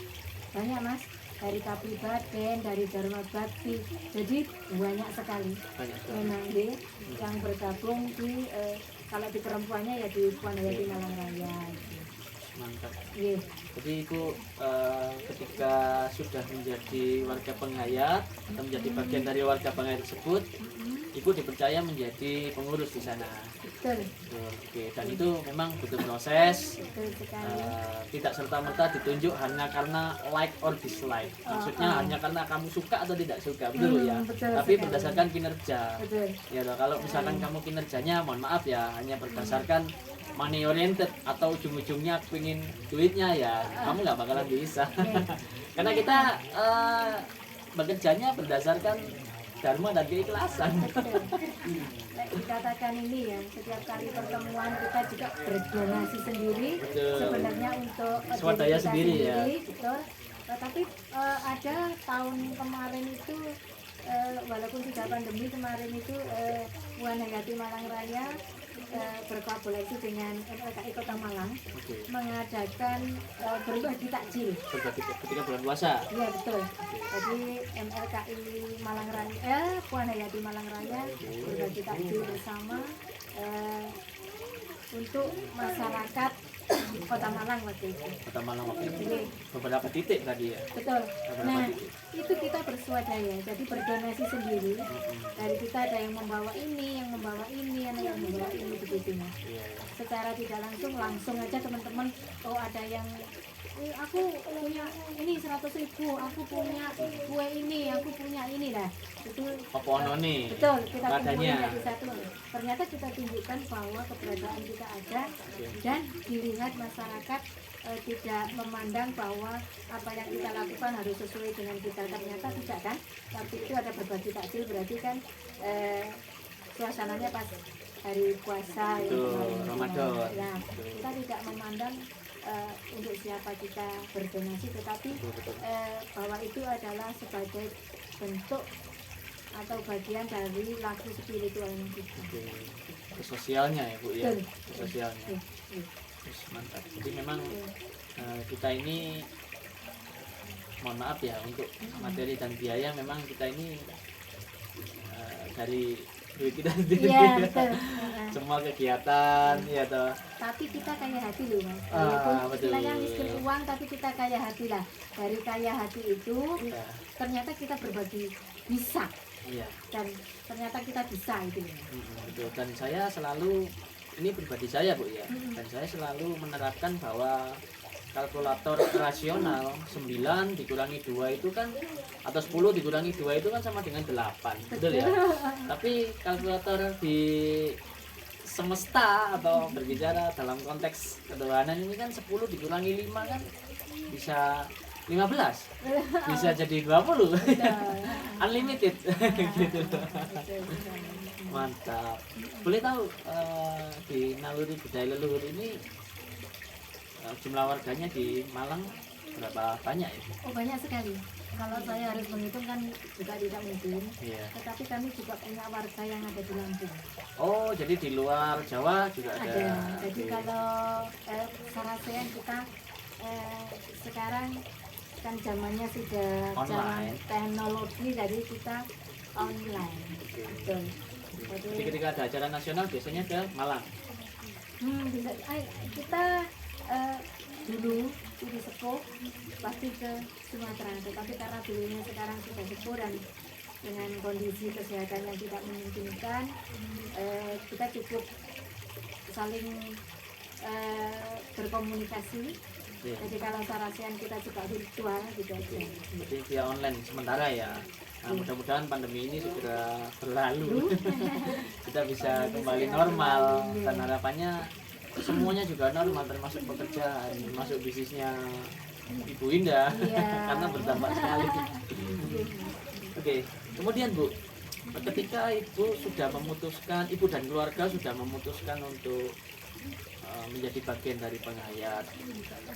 banyak Mas, dari Kabupaten, dari Dharma Bakti. Jadi banyak sekali. Memang yang bergabung di kalau di perempuannya ya di Puan Hayati Malang Raya. Mantap. Nggih. Jadi Ibu ketika sudah menjadi warga penghayat atau menjadi bagian dari warga penghayat tersebut, Ibu dipercaya menjadi pengurus di sana. Betul, Betul, oke. Dan itu memang butuh proses, betul sekali. tidak serta-merta ditunjuk hanya karena like or dislike. Maksudnya hanya karena kamu suka atau tidak suka, betul ya. Betul Tapi sekali. berdasarkan kinerja. Betul. Ya toh, kalau misalkan kamu kinerjanya, mohon maaf ya, hanya berdasarkan money oriented atau ujung-ujungnya pengen duitnya ya, kamu nggak bakalan bisa. Karena kita bekerjanya berdasarkan dharma dan keikhlasan. Nah, dikatakan ini ya, setiap kali pertemuan kita juga berdonasi sendiri. Betul. Sebenarnya untuk Swadaya diri kita sendiri ya. betul. Tapi ada tahun kemarin itu walaupun sudah pandemi kemarin itu Puan Hayati Malang Raya berkolaborasi dengan MLKI Kota Malang Oke. mengadakan berbagi takjil. Berbagi ketika bulan puasa. Iya betul. Jadi MLKI Malang Raya, Puan Hayati Malang Raya berbagi takjil bersama untuk masyarakat Kota Malang waktu itu. Kota Malang waktu itu. Jadi, Beberapa titik tadi ya. betul. Beberapa Nah, titik. itu kita bersuadaya, jadi berdonasi sendiri. Dari kita ada yang membawa ini, yang membawa ini, ada yang membawa ini begitu Mas. Iya, iya. Secara tidak langsung aja teman-teman, oh ada yang aku punya ini 100.000, aku punya kue ini, aku punya ini lah. Itu Apa ono nih? betul, kita kumpulin Adanya. jadi satu. Ternyata kita tunjukkan bahwa keberadaan kita ada dan dilihat masyarakat tidak memandang bahwa apa yang kita lakukan harus sesuai dengan kita. Ternyata tidak kan? Waktu itu ada berbagi takjil berarti kan suasananya pas hari puasa Betul, kemarin. Ramadan. Ya, Betul. kita tidak memandang untuk siapa kita berdonasi, tetapi Betul. bahwa itu adalah sebagai bentuk atau bagian dari laku spiritualnya kita. Oke. Ke sosialnya ya Bu ya. Betul. Ke sosialnya. Iya, iya. Terus mantap. Jadi memang kita ini mohon maaf ya untuk materi dan biaya memang kita ini dari duit kita sendiri. Iya, betul. Heeh. Semua kegiatan ya toh. Tapi kita kaya hati loh Mas. Ah, Walaupun betul. istilahnya miskin uang, tapi kita kaya hati lah. Dari kaya hati itu Ya, ternyata kita berbagi bisa, iya. dan ternyata kita bisa itu loh. Betul. Dan saya selalu ini pribadi saya Bu ya. Dan saya selalu menerapkan bahwa kalkulator rasional 9 dikurangi 2 itu kan, atau 10 dikurangi 2 itu kan sama dengan 8. Betul ya? Tapi kalkulator di semesta atau berbicara dalam konteks ketuhanan ini kan 10 dikurangi 5 kan bisa 15. Bisa jadi 20. Unlimited gitu. Mantap. Boleh tahu di naluri budaya leluhur ini jumlah warganya di Malang berapa banyak ya? Oh banyak sekali. Kalau saya harus menghitung kan juga tidak mungkin. Iya. Tetapi kami juga punya warga yang ada di Lampung. Oh, jadi di luar Jawa juga ada. Ada. Jadi Oke. kalau Sarasean kita sekarang kan zamannya sudah zaman Online. teknologi, jadi kita online. Oke. Betul. Jadi Jadi ketika ada acara nasional biasanya ke Malang. bisa, kita dulu di sepuh pasti ke Sumatera, tetapi karena dulunya sekarang sudah sepuh dan dengan kondisi kesehatan yang tidak memungkinkan, kita cukup saling berkomunikasi. Iya. Jadi kalau Sarasean kita juga virtual gitu aja. Jadi via online sementara ya. Nah, mudah-mudahan pandemi ini segera berlalu. Kita bisa kembali normal dan harapannya semuanya juga normal, termasuk pekerjaan, termasuk bisnisnya Ibu Indah. Iya. Karena berdampak sekali. Oke, kemudian Bu, ketika Ibu sudah memutuskan, Ibu dan keluarga sudah memutuskan untuk menjadi bagian dari penghayat,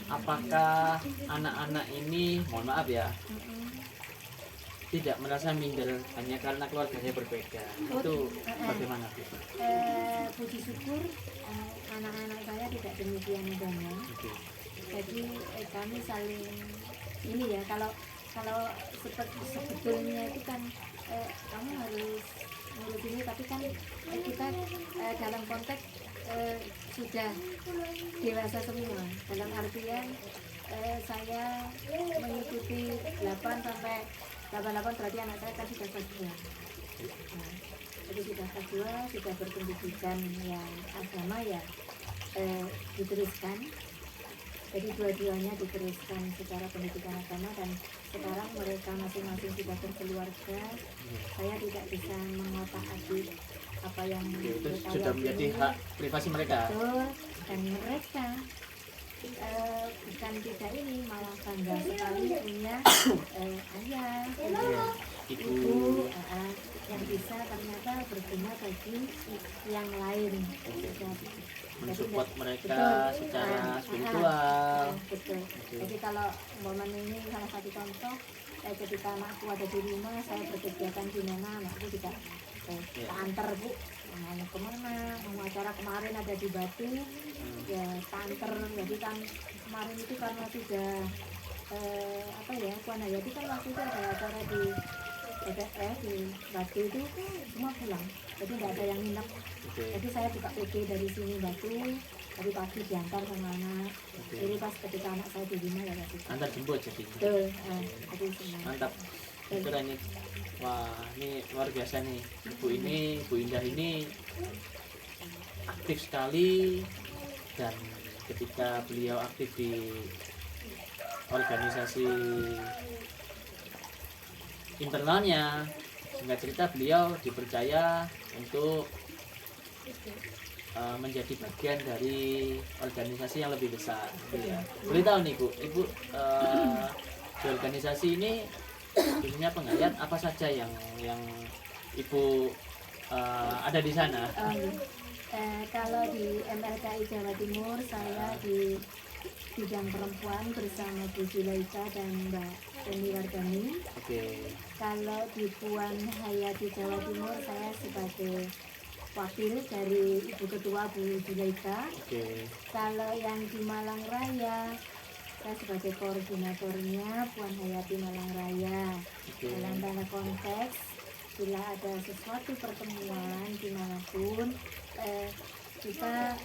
apakah anak-anak ini, mohon maaf ya, tidak merasa minder hanya karena keluarganya berbeda? Itu bagaimana Bu? Puji syukur anak-anak saya tidak demikian adanya. Oke. Jadi kami saling ini ya, kalau seperti sebetulnya itu kan kamu harus ngurus ini, tapi kan kita dalam konteks sudah dewasa semua. Dalam artian saya mengikuti 8 sampai 88 berarti anak saya kan sudah kelas 2. Nah, jadi sudah kelas 2, sudah berpendidikan yang agama ya diteruskan. Jadi dua-duanya diteruskan secara pendidikan agama dan sekarang mereka masing-masing sudah berkeluarga. Saya tidak bisa mengotak-atik apa yang Itu mereka sudah menjadi yakini. hak privasi mereka. Betul. Dan mereka bukan tidak ini malah bangga sekali punya ayah, punya Ibu. ibu yang bisa ternyata berguna bagi yang lain. Mensupport mereka Betul. secara Ah, spiritual. betul. Oke. Jadi kalau momen ini salah satu contoh, ketika anakku ada di rumah, saya berkegiatan di mana, anakku juga Iya. tak antar bu, mau kemana, mau acara kemarin ada di Batu, ya tak antar. Jadi kan kemarin itu karena sudah apa ya, Puan Hayati kan waktu itu ada acara di BTS di Batu itu semua pulang, jadi tidak ada yang nginep. Oke. Jadi saya buka PG dari sini Batu, dari pagi diantar sama anak. Oke. Jadi pas ketika anak saya di rumah ya gitu. Antar jemput jadi. Betul, jadi semua. Mantap. Keren nih. Wah, ini luar biasa nih. Ibu Indah ini aktif sekali, dan ketika beliau aktif di organisasi internalnya, singkat cerita beliau dipercaya untuk menjadi bagian dari organisasi yang lebih besar, gitu ya. Boleh tahu nih Bu, Ibu di organisasi ini khususnya penghayat apa saja yang Ibu ada di sana? Kalau di MLKI Jawa Timur saya di bidang perempuan bersama Bu Zulaika dan Mbak Eni Wardani. Oke. Kalau di Puan Hayati Jawa Timur saya sebagai wakil dari Ibu Ketua Bu Zulaika. Oke. Kalau yang di Malang Raya saya sebagai koordinatornya Puan Hayati Malang Raya. Oke. Dalam tanda konteks bila ada sesuatu pertemuan dimanapun kita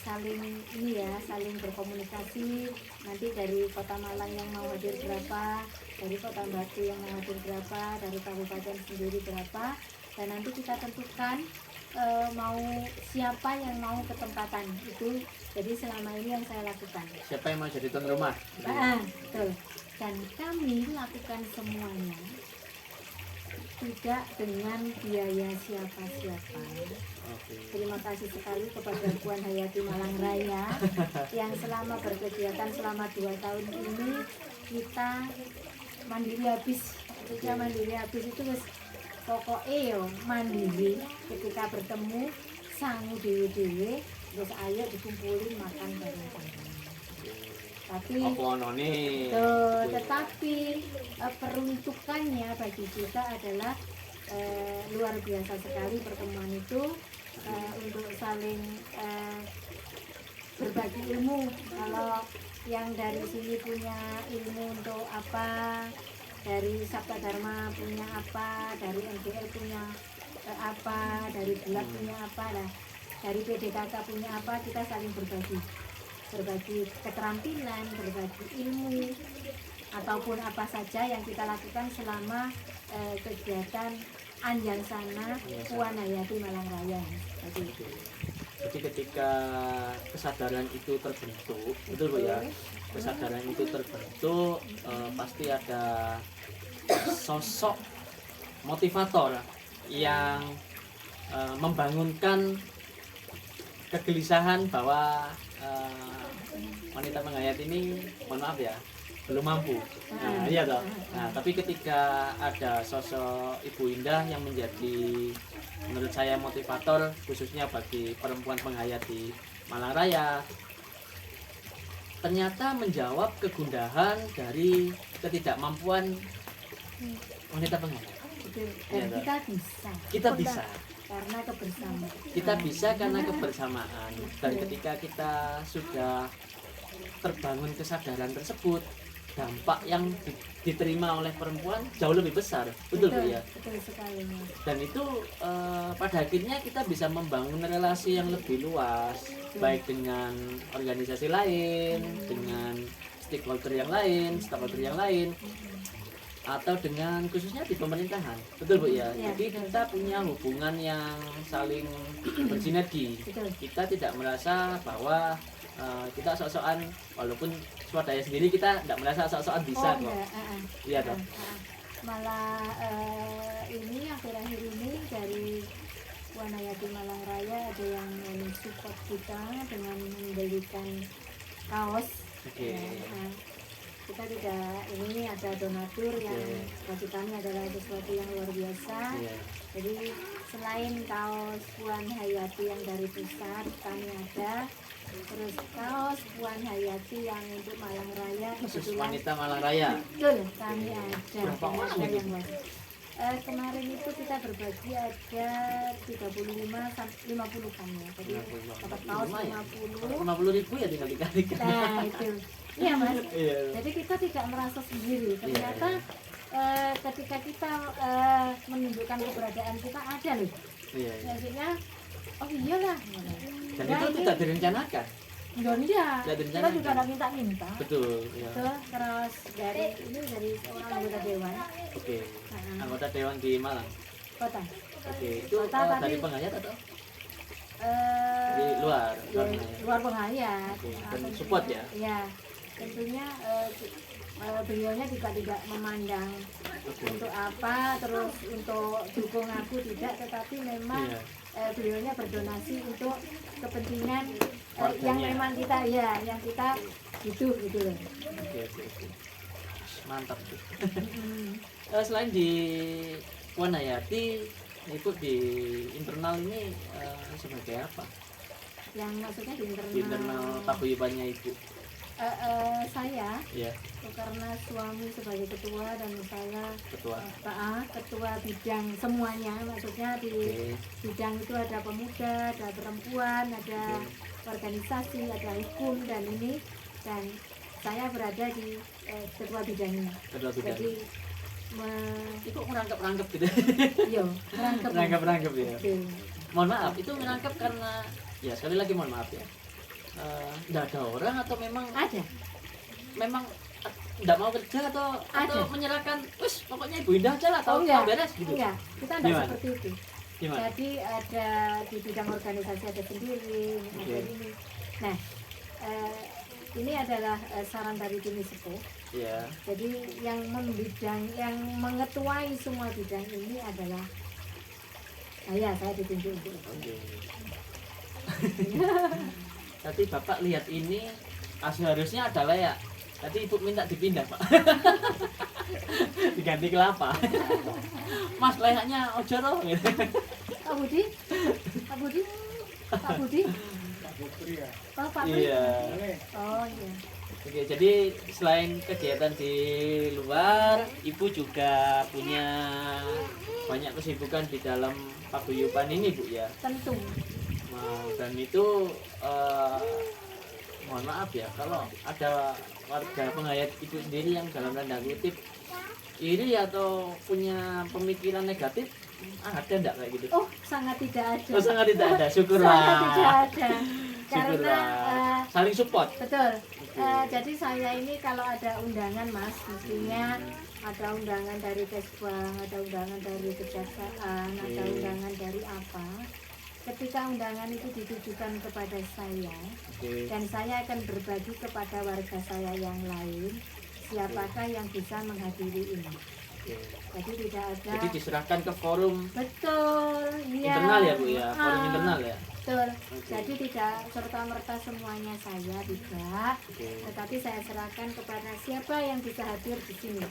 saling ini ya, saling berkomunikasi. Nanti dari Kota Malang yang mau hadir berapa, dari Kota Batu yang mau hadir berapa, dari kabupaten sendiri berapa, dan nanti kita tentukan mau siapa yang mau ketempatan itu. Jadi selama ini yang saya lakukan. Siapa yang mau jadi tuan rumah? Betul. Dan kami lakukan semuanya tidak dengan biaya siapa-siapa. Oke. Terima kasih sekali kepada Puan Hayati Malang Raya yang selama berkegiatan selama 2 tahun ini kita mandiri habis. Ketika mandiri habis itu wis pokoknya yo mandiri, ketika bertemu sangu dewe-dewe terus ayo dikumpulin makan bareng-bareng. Tapi Apa ono nih? tetapi peruntukannya bagi kita adalah luar biasa sekali pertemuan itu untuk saling berbagi ilmu. Kalau yang dari sini punya ilmu untuk apa, dari Sabta Dharma punya apa, dari MGL punya apa, dari Bulat punya apa, nah, dari PDKK punya apa, kita saling berbagi keterampilan, berbagi ilmu, ataupun apa saja yang kita lakukan selama kegiatan Anjang Sana Puan Hayati Malang Raya. Jadi ketika kesadaran itu terbentuk, betul Bu ya? Kesadaran itu terbentuk, pasti ada sosok motivator yang membangunkan kegelisahan bahwa wanita penghayat ini, mohon maaf ya, belum mampu. Nah, iya toh. Nah, tapi ketika ada sosok Ibu Indah yang menjadi menurut saya motivator khususnya bagi perempuan penghayat di Malang Raya, ternyata menjawab kegundahan dari ketidakmampuan wanita penghayat. Dan kita bisa. Kita bisa. Karena kebersamaan. Kita bisa karena kebersamaan. Dan ketika kita sudah terbangun kesadaran tersebut, dampak yang diterima oleh perempuan jauh lebih besar, betul Bu ya? Betul sekali Mas. Dan itu pada akhirnya kita bisa membangun relasi yang lebih luas, baik dengan organisasi lain, dengan stakeholder yang lain, atau dengan khususnya di pemerintahan, betul Bu ya? Ya, Jadi betul. kita punya hubungan yang saling bersinergi. Betul. Kita tidak merasa bahwa kita sok-sokan, walaupun swadaya sendiri kita tidak merasa sok-sokan bisa kok. enggak, Iya toh. Malah ini akhir-akhir ini dari Wanayati Malang Raya ada yang support kita dengan membelikan kaos. Oke. Nah, kita tidak, ini ada donatur yang bagi kami adalah sesuatu yang luar biasa. Iya. Jadi selain kaos Puan Hayati yang dari pusat kami ada, terus kaos Puan Hayati yang untuk Malang Raya Khusus kebetulan wanita Malang Raya. betul kami ada. Berapa orang Ada itu? yang buat. Kemarin itu kita berbagi ada 35 sampai 50 kan ya. Jadi 50. dapat kaos Lumayan. 50. 50.000 ya tinggal dikalikan. Nah, itu. Iya, Mas. Iya. Jadi kita tidak merasa sendiri. Ternyata ketika kita menunjukkan keberadaan kita ada loh. Iya. Iya. Maksudnya, oh iyalah. Dan Nah, itu ini- tidak direncanakan. Enggak, Tidak kita direncanakan. juga ada minta-minta. Betul. Ya. Terus dari seorang anggota dewan Oke. Nah, Anggota dewan di Malang. kota. Oke. Itu Kota tadi- dari penghayat atau Eh, di luar? ya, luar penghayat. Oke, Nah, dan tentunya- support ya? Ya, tentunya beliaunya juga tidak memandang Oke. untuk apa, terus untuk dukung aku tidak, tetapi memang Iya. beliaunya berdonasi untuk kepentingan Warganya. yang memang kita yang kita butuh gitu loh. Oke. Mantap tuh. Mm. Selain di Wanayati, ikut di internal ini sebagai apa? Yang maksudnya di Di internal paguyubannya Ibu. saya Ya, karena suami sebagai ketua dan saya ketua. ketua bidang semuanya, maksudnya di Oke. bidang itu ada pemuda, ada perempuan, ada organisasi, ada hukum dan ini, dan saya berada di ketua bidangnya. Ketua bidang. Jadi Itu merangkap gitu. merangkap. Ya. Oke. Mohon maaf, itu merangkap karena ya sekali lagi mohon maaf ya. Nggak ada orang atau memang Ada. nggak mau kerja atau Ada. menyerahkan, wis pokoknya Ibu Indah aja lah Oh atau enggak, beres gitu. enggak, kita enggak Gimana? seperti itu. Gimana? Jadi ada di bidang organisasi ada sendiri, ada Oke. ini. Nah, ini adalah saran dari tim sepuh. Ya. Jadi yang mengetuai semua bidang ini adalah saya ditunjuk untuk itu. Oke. Tadi Bapak lihat ini seharusnya adalah ya. Tadi Ibu minta dipindah Pak. Diganti kelapa. Mas layaknya ojo roh gitu. Pak Budi, Pak Budi, Pak Budi. Oh, Pak Budi. Iya. Oh iya. Oke, jadi selain kegiatan di luar, Ibu juga punya banyak kesibukan di dalam paguyuban ini Bu ya. Tentu. Nah, dan itu mohon maaf ya kalau ada warga penghayat Ibu sendiri yang dalam tanda kutip iri atau punya pemikiran negatif, ada enggak kayak gitu? Oh, sangat tidak ada. Oh, sangat tidak ada, syukurlah. Sangat tidak ada. Karena Syukurlah. Saling support. betul. Jadi saya ini kalau ada undangan Mas, mestinya ada undangan dari Kesbang, ada undangan dari kejaksaan, ada Oke. undangan dari apa. Ketika undangan itu ditujukan kepada saya, Oke. dan saya akan berbagi kepada warga saya yang lain, siapakah yang bisa menghadiri ini. Oke. Jadi tidak ada. Jadi diserahkan ke forum Betul, iya. internal ya Bu ya, forum Ah, internal ya. Betul. Oke. Jadi tidak serta-merta semuanya saya tidak, Oke. tetapi saya serahkan kepada siapa yang bisa hadir di sini. Nah,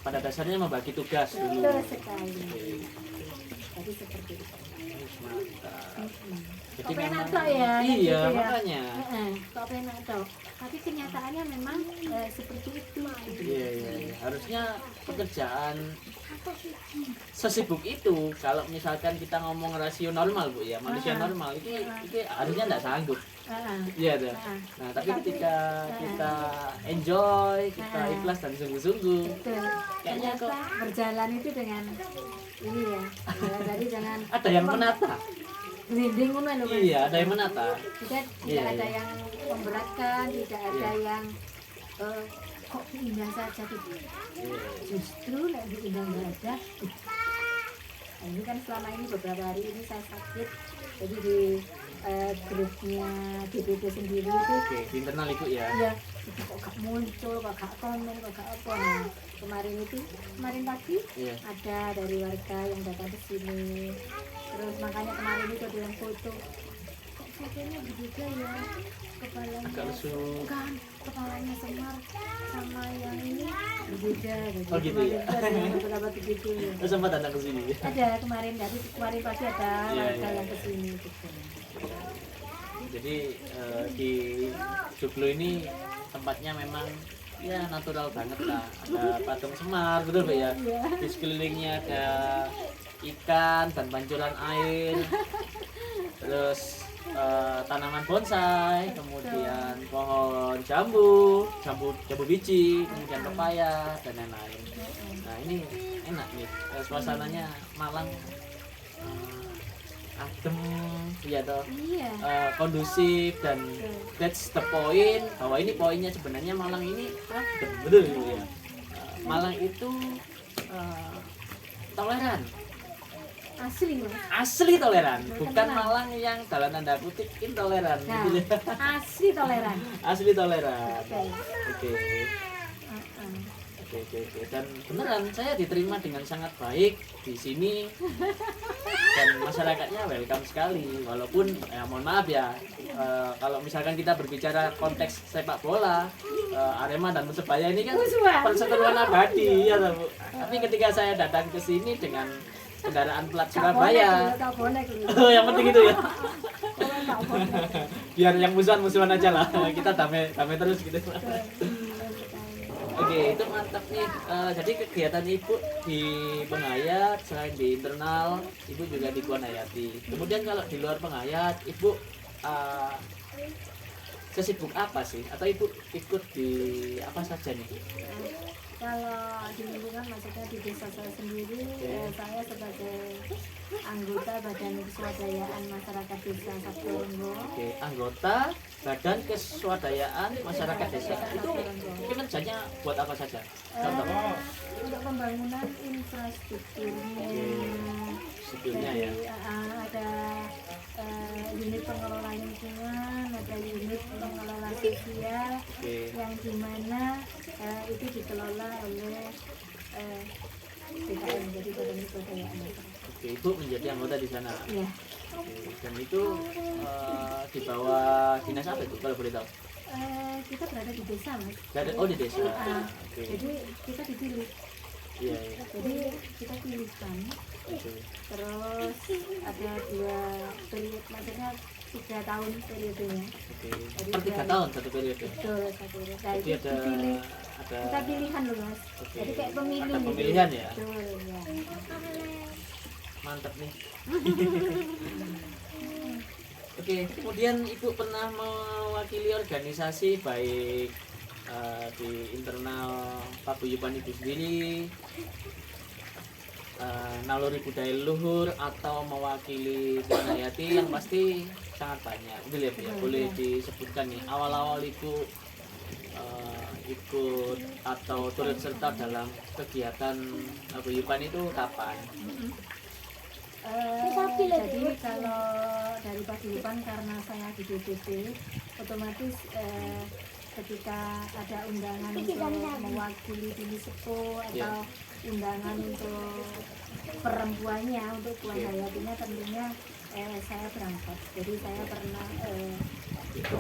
pada dasarnya membagi tugas dulu. Betul sekali. Oke. Jadi seperti itu. Mantap. Mm-mm. Jadi Kok penak memang tok ya, kayak iya gitu ya. makanya. Kok penak tok. Tapi kenyataannya memang seperti itu. Iya, iya. Harusnya pekerjaan sesibuk itu kalau misalkan kita ngomong rasio normal Bu ya, manusia Ah. normal itu harusnya tidak sanggup. Iya tuh. Nah, tapi ketika kita enjoy, kita ikhlas dan sungguh-sungguh, betul. kayaknya kok Ternyata berjalan itu dengan ini ya. Jadi jangan ada yang menata. merinding ngono lho, Mas. Iya, ada yang menata. Tidak Iya, ada iya. yang memberatkan, tidak ada Iya. yang kok indah saja gitu. Iya. Justru lagi indah nggak ada. Nah, ini kan selama ini beberapa hari ini saya sakit, jadi di grupnya DPP sendiri itu Oke, di internal Ibu ya. ya itu kok gak muncul, kok gak komen, kok gak apa. Nah, kemarin pagi Iya. ada dari warga yang datang ke sini, terus makanya kemarin itu ada yang foto, kok fotonya berbeda ya, kepalanya Agak lesu. kan kepalanya Semar sama yang ini berbeda gitu. Oh, gitu ya? Kemarin itu ada yang beberapa begitu ya. Terus sempat datang ke sini. Ada kemarin pagi ada Iya, warga iya. yang kesini gitu. Jadi di Joglo ini tempatnya memang ya natural banget lah. Ada patung Semar, betul Mbak ya. Iya. Di sekelilingnya ada ikan dan pancuran air. Terus tanaman bonsai, kemudian pohon jambu biji, kemudian pepaya dan lain-lain. Nah ini enak nih, suasananya Malang adem, ya toh, Iya. kondusif dan that's the point. Bahwa ini poinnya sebenarnya Malang ini adem, betul ya. Malang itu toleran. Asli Mas. Asli toleran, Betul, bukan tenang. Malang yang dalam tanda kutip intoleran. Nah, Gitu ya. asli toleran. Asli toleran. Oke. Oke. Uh-uh. Oke. Dan beneran saya diterima dengan sangat baik di sini dan masyarakatnya welcome sekali. Walaupun ya mohon maaf ya, kalau misalkan kita berbicara konteks sepak bola, Arema dan Persebaya ini kan Musuhan. persekutuan abadi ya toh, Bu. Tapi ketika saya datang ke sini dengan kendaraan plat Gak Surabaya, gak bonek lho. oh, yang penting itu ya. Gak bonek. Biar yang musuhan aja lah. Kita damai terus gitu. Oke, itu mantap nih. Jadi kegiatan Ibu di Pengayat selain di internal, Ibu juga di Puan Hayati. Kemudian kalau di luar Pengayat, Ibu sesibuk apa sih? Atau Ibu ikut di apa saja nih? Kalau di lingkungan maksudnya di desa saya sendiri, saya sebagai anggota Badan Keswadayaan Masyarakat Desa Sabtu Oke, anggota Badan Keswadayaan Masyarakat Desa. Itu kinerjanya buat apa saja? Contoh untuk pembangunan infrastrukturnya. sebelumnya ya. Jadi ada unit pengelola lingkungan, ada unit pengelola sosial Oke. yang dimana itu dikelola oleh BKM, jadi Badan Keswadayaan. Oke, Ibu menjadi anggota di sana. Iya. Oke, dan itu di bawah dinas apa itu kalau boleh tahu? Kita berada di desa, Mas. Oh, di desa. Oke. Jadi kita dipilih. Iya, iya. Jadi kita pilihkan. Oke. Terus ada 2 periode, maksudnya 3 tahun periodenya. Oke. Per 3 tahun satu periode. Betul, 1 periode. Nah, Jadi itu dipilih. ada Kita pilihan loh, Mas. Oke. Jadi kayak pemilu Ada gitu. pemilihan ya? Betul, ya. Mantap nih. Oke, kemudian Ibu pernah mewakili organisasi baik di internal paguyuban Ibu sendiri, naluri budaya leluhur, atau mewakili Puan Hayati yang pasti sangat banyak. Betul ya, Bu ya? Boleh disebutkan nih awal-awal Ibu ikut atau turut serta dalam kegiatan paguyuban itu kapan? Jadi kalau dari paguyuban karena saya di DPP, otomatis ketika ada undangan untuk mewakili di Sepo atau undangan untuk perempuannya, untuk Puan Hayatinya, tentunya saya berangkat. Jadi saya pernah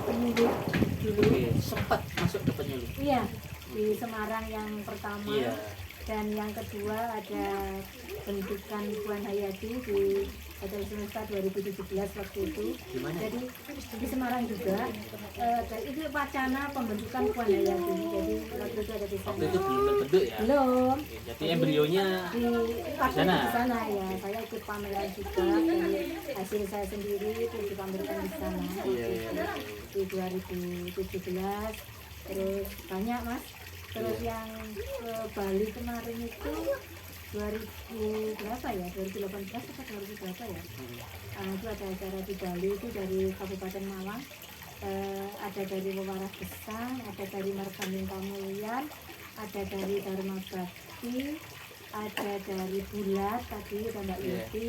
penyuluh dulu. Oke, sempat masuk ke penyuluh. Iya, di Semarang yang pertama. Iya. Dan yang kedua ada bentukan Puan Hayati di Hotel Semesta 2017 waktu itu. Di mana? Jadi di Semarang juga. Dan itu wacana pembentukan Puan Hayati. Jadi waktu itu ada di sana. Waktu itu belum terbentuk ya. Belum. Oke, jadi embrionya Di waktu sana? di sana ya. Saya ikut pameran juga. Dari hasil saya sendiri itu dipamerkan di sana. Iya, iya, iya. Di 2017. Terus banyak mas. Terus yang ke Bali kemarin itu 2000 berapa ya? 2018 atau 2000 berapa ya? Itu ada acara di Bali itu dari Kabupaten Malang. Ada dari Wewarah Gesang, ada dari Marganing Kamulyan, ada dari Dharma Bakti, ada dari Bulat tadi ada Mbak Iya. Yeti,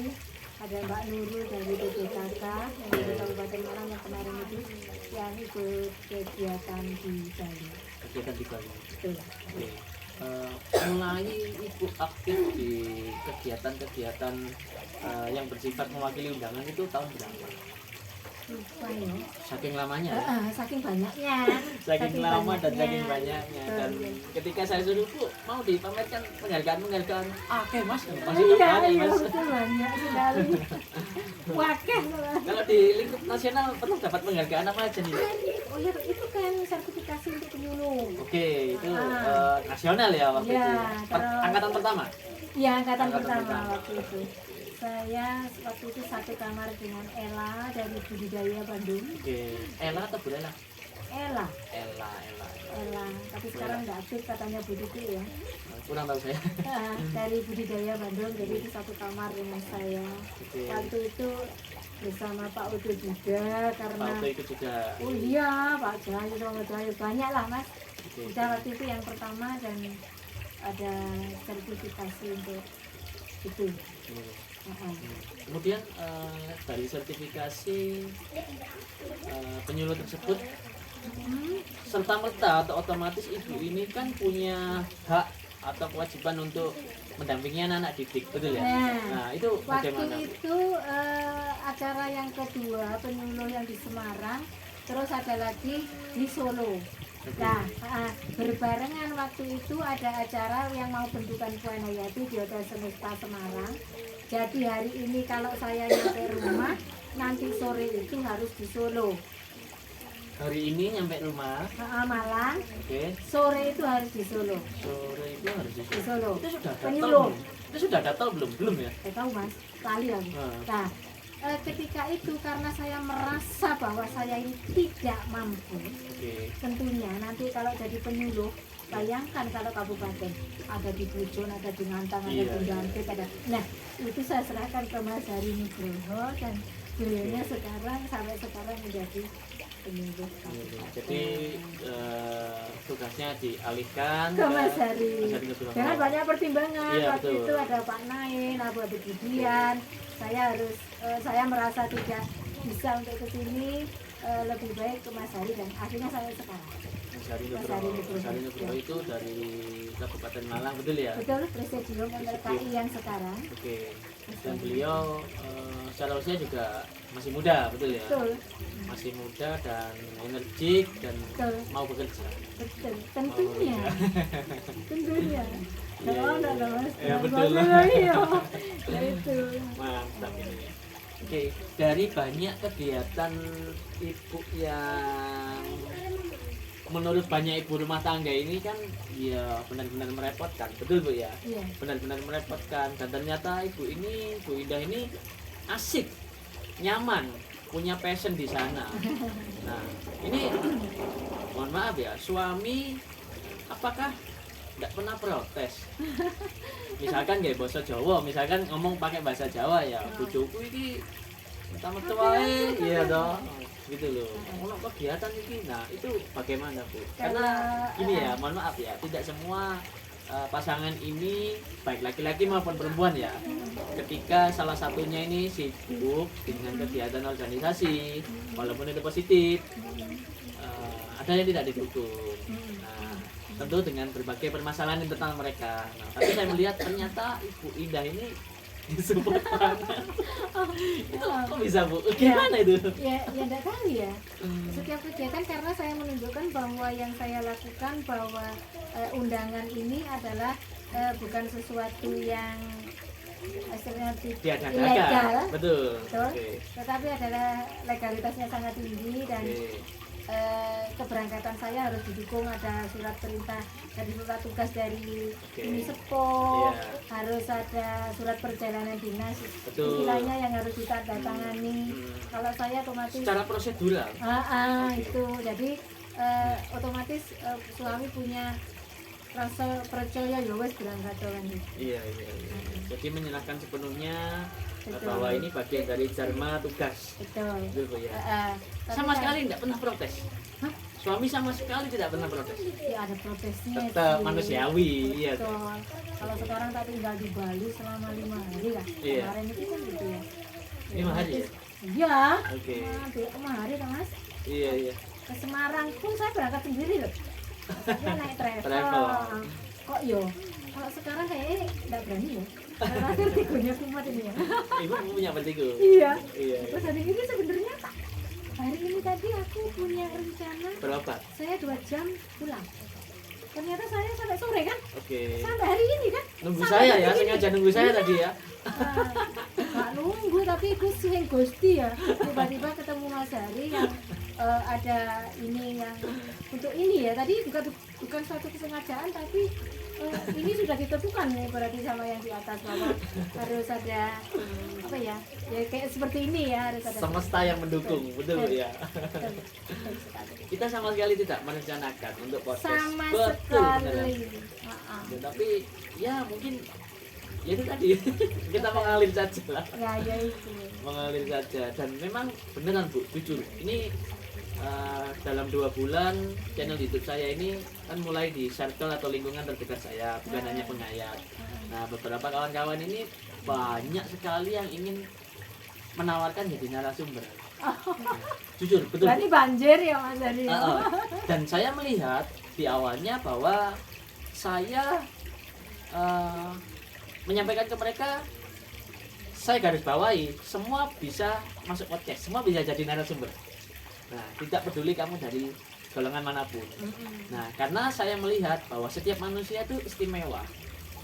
ada Mbak Nurul dari PPKK yang dari Kabupaten Malang yang kemarin itu yang ikut kegiatan di Bali. kegiatan di Bali. Betul. Oke. Mulai ikut aktif di kegiatan-kegiatan yang bersifat mewakili undangan itu tahun berapa? Lupa ya. Saking lamanya ya? Saking banyaknya. Saking lama dan banyaknya. saking banyaknya. Dan Betul. ketika saya suruh, Bu, mau dipamerkan penghargaan, oke mas, masih Iya, ada iya mas. betul banyak sekali. Wakeh malah. Kalau di lingkup nasional pernah dapat penghargaan apa aja nih? Oh iya, itu kan sertifikasi untuk penyuluh. Oke, itu Ah. nasional ya waktu Iya, itu. kalau- Angkatan pertama. Iya, angkatan Angkatan pertama pertama. waktu itu. Saya waktu itu satu kamar dengan Ella dari Budidaya Bandung. Oke, Ella atau Bu Ella? Ella, Ella. tapi sekarang nggak aktif katanya begitu ya. Kurang tahu saya. Dari Budidaya Bandung, jadi itu satu kamar dengan saya. Oke. Waktu itu bersama Pak Udo juga karena Waktu itu juga. oh iya Pak Jayu sama Jayu banyak lah mas. Oke. Udah waktu itu yang pertama dan ada sertifikasi untuk itu. Kemudian dari sertifikasi penyuluh tersebut serta merta atau otomatis ibu ini kan punya hak atau kewajiban untuk mendampingi anak didik, betul ya? Nah, Nah itu waktu bagaimana? itu acara yang kedua penyuluh yang di Semarang, terus ada lagi di Solo. Nah, berbarengan waktu itu ada acara yang mau bentukan Puan Hayati di Hotel Semesta Semarang. Jadi hari ini kalau saya nyampe rumah, nanti sore itu harus di Solo. Hari ini nyampe rumah, Malang, oke. sore itu harus di Solo. Sore itu harus di Di Solo. Itu sudah gatal Penyuluh. belum? Itu sudah gatal belum? Belum ya? Tahu mas, kali aku. Nah, ketika itu karena saya merasa bahwa saya ini tidak mampu, Oke. tentunya nanti kalau jadi penyuluh, bayangkan kalau kabupaten ada di Pujon, ada di Ngantang, ada Iya. di Dampit, ada. Nah, itu saya serahkan ke Mas Hari Nugroho dan beliaunya sekarang sampai sekarang menjadi penyuluh. Jadi tugasnya dialihkan Ke Mas Hari. Nugroho. Dengan banyak pertimbangan. Iya, Waktu betul. itu ada Pak Nain, Abu Abu Budian. Saya merasa tidak bisa untuk ke sini, lebih baik ke Mas Hari dan akhirnya saya sekarang. Mas Hari Mas Nugroho. Hari Nugroho. Mas Hari Nugroho itu dari Kabupaten Malang, betul ya? Betul, Presidium MLKI yang sekarang. Oke. Dan beliau secara usia juga masih muda, betul ya? Betul, Masih muda dan energik dan betul, mau bekerja. betul. Tentunya, tentunya. Iya, Kalau iya, enggak Mas, iya, Mas, betul. iya. Ya itu. Mantap ini. Oke, dari banyak kegiatan ibu yang menurut banyak ibu rumah tangga ini kan ya benar-benar merepotkan, betul Bu ya? Iya. Benar-benar merepotkan dan ternyata ibu ini, Bu Indah ini asik, nyaman, punya passion di sana. Nah, ini mohon maaf ya, suami apakah tidak pernah protes? Misalkan kayak bahasa Jawa, misalkan ngomong pakai bahasa Jawa ya, bojoku ini metu wae, iya dong. Gitu loh. Ono kegiatan ini. Nah, itu bagaimana, Bu? Karena ini ya, mohon maaf ya, tidak semua pasangan ini baik laki-laki maupun perempuan ya. Ketika salah satunya ini sibuk dengan kegiatan organisasi, walaupun itu positif, ada yang tidak didukung. Nah, tentu dengan berbagai permasalahan yang tentang mereka. Nah, tapi saya melihat ternyata Ibu Indah ini disupport banget. Itu kok bisa Bu? Gimana itu? Ya enggak tahu ya. Setiap kegiatan karena saya menunjukkan bahwa yang saya lakukan bahwa undangan ini adalah bukan sesuatu yang hasilnya diadakan. ilegal, Betul. betul. Oke. Tetapi adalah legalitasnya sangat tinggi dan Oke. keberangkatan saya harus didukung, ada surat perintah dari surat tugas dari Oke. Unisepo, Iya. harus ada surat perjalanan dinas, Betul. istilahnya yang harus ditandatangani. Hmm. Kalau saya otomatis Secara prosedural. Oke. itu jadi otomatis suami punya rasa percaya ya wes berangkat kan. Iya. Jadi menyerahkan sepenuhnya Betul. bahwa ini bagian dari Dharma tugas. Betul. Betul Bu, ya. Tapi Sama kan- sekali tidak pernah protes. Hah? Suami sama sekali tidak pernah protes. Ya ada protesnya Tetap sih. manusiawi, iya. Betul. Kalau sekarang tak tinggal di Bali selama 5 hari lah. Iya. Kemarin itu kan gitu ya. 5 hari ya? Iya. Oke. Nah, 5 hari kan Mas. Iya. Ke Semarang pun saya berangkat sendiri loh. Saya naik travel. Travel. Kok yo? Kalau sekarang kayaknya nggak berani ya. Terakhir tikunya kumat ini ya. Ibu punya bertiga. Iya. Iya. Terus hari ini sebenarnya hari ini tadi aku punya rencana Berobat. saya 2 jam pulang. Ternyata saya sampai sore kan? Oke. Sampai hari ini kan? Nunggu Sampai saya hari ya, ini. sengaja nunggu saya tadi ya. Nggak nunggu tapi itu sih gusti ya. Tiba-tiba ketemu Mas Hari yang ada ini yang untuk ini ya. Tadi bukan suatu kesengajaan tapi ini sudah ditentukan ya berarti sama yang di atas bahwa harus ada apa ya? Ya kayak seperti ini ya harus ada Semesta yang mendukung, betul Bu, ya. Betul, betul sekali. Kita sama sekali tidak merencanakan untuk podcast. Sama Betul, benar. sekali. Ya, tapi ya mungkin ya itu tadi kita mengalir saja lah, Ya itu. mengalir saja. Dan memang beneran Bu, jujur ini dalam 2 bulan channel YouTube saya ini kan mulai di circle atau lingkungan terdekat saya, bukan hanya penghayat. Nah, beberapa kawan-kawan ini banyak sekali yang ingin menawarkan jadi narasumber. Jujur, betul. Berarti banjir ya Mas Hari. Dan saya melihat di awalnya bahwa saya menyampaikan ke mereka, saya garis bawahi, semua bisa masuk podcast, semua bisa jadi narasumber. Nah, tidak peduli kamu dari golongan manapun. Nah, karena saya melihat bahwa setiap manusia itu istimewa.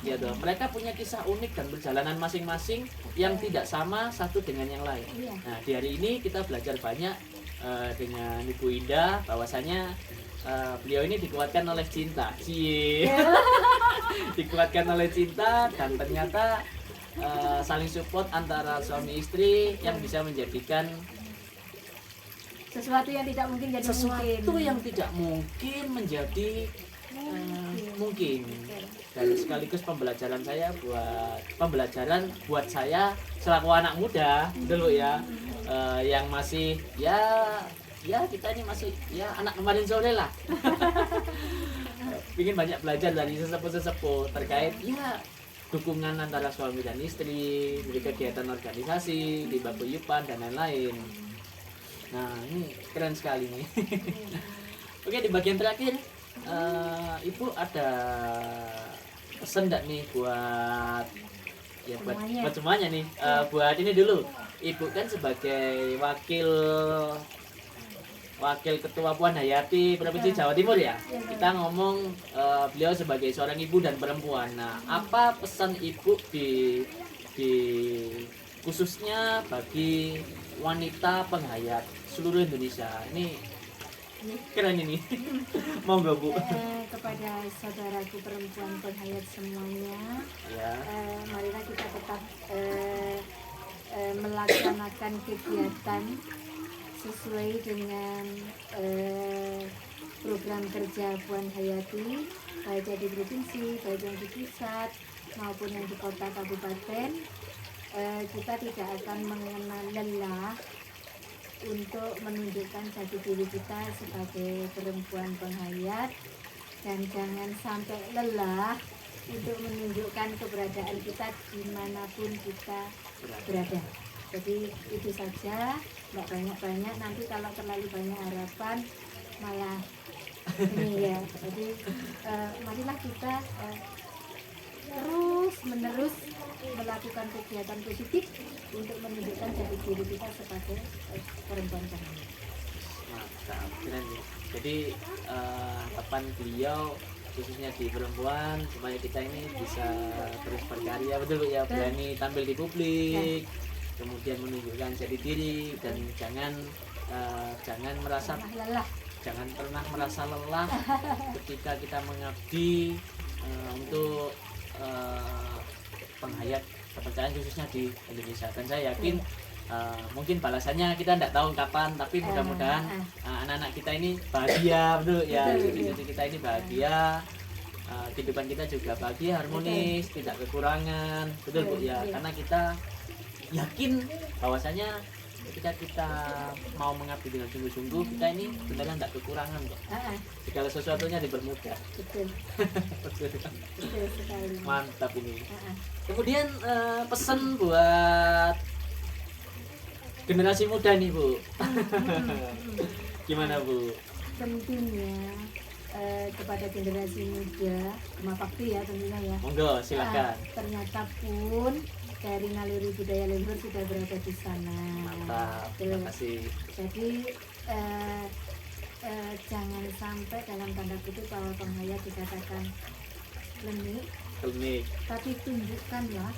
Ya toh, mereka punya kisah unik dan perjalanan masing-masing yang tidak sama satu dengan yang lain. Iya. Nah, di hari ini kita belajar banyak dengan Ibu Indah bahwasanya beliau ini dikuatkan oleh cinta. Cie. Dikuatkan oleh cinta dan ternyata saling support antara suami istri yang bisa menjadikan Sesuatu yang tidak mungkin jadi sesuatu mungkin. yang tidak mungkin menjadi mungkin. Dan sekaligus pembelajaran buat saya selaku anak muda dulu ya, yang masih ya kita ini masih ya anak kemarin sore lah. Ingin banyak belajar dari sesepuh terkait ya dukungan antara suami dan istri di kegiatan organisasi, di paguyuban dan lain-lain. Nah, ini keren sekali nih. Oke, di bagian terakhir Ibu ada pesan enggak nih buat Semuanya. buat semuanya nih. Buat ini dulu. Ibu kan sebagai wakil ketua Puan Hayati Provinsi Jawa Timur ya. Kita ngomong beliau sebagai seorang ibu dan perempuan. Nah, apa pesan Ibu di khususnya bagi wanita penghayat seluruh Indonesia? Ini keren ini. Monggo Bu. Kepada saudaraku perempuan penghayat semuanya, Ya. marilah kita tetap melaksanakan kegiatan sesuai dengan program kerja Puan Hayati, baik yang di provinsi, baik yang di pusat maupun yang di kota kabupaten. Kita tidak akan mengenal lelah untuk menunjukkan jati diri kita sebagai perempuan penghayat, dan jangan sampai lelah untuk menunjukkan keberadaan kita dimanapun kita berada. Jadi itu saja, nggak banyak-banyak, nanti kalau terlalu banyak harapan malah ini ya. Jadi marilah kita terus menerus melakukan kegiatan positif untuk menunjukkan jati diri kita sebagai perempuan penghayat. Mantap, keren nih. Jadi harapan beliau khususnya di perempuan, supaya kita ini bisa terus berkarya, betul Bu ya, berani tampil di publik, kemudian menunjukkan jati diri, dan jangan merasa lelah. jangan pernah merasa lelah ketika kita mengabdi untuk penghayat kepercayaan khususnya di Indonesia. Dan saya yakin mungkin balasannya kita tidak tahu kapan, tapi mudah-mudahan anak-anak kita ini bahagia, betul ya, cucu kita ini bahagia, kehidupan kita juga bahagia, harmonis, tidak kekurangan, betul Bu ya, karena kita yakin bahwasanya ketika kita mau mengabdi dengan sungguh-sungguh, kita ini beneran tidak kekurangan kok. Segala sesuatunya dipermudah. Betul. Betul sekali. Mantap ini. Kemudian pesan buat generasi muda nih Bu. Gimana Bu? Tentunya kepada generasi muda, Gemapakti ya tentunya ya. Monggo silakan. Ternyata pun dari Naluri Budaya Leluhur sudah berada di sana. Mantap, terima kasih. Jadi jangan sampai dalam tanda kutip bahwa penghayat dikatakan lemik, tapi tunjukkanlah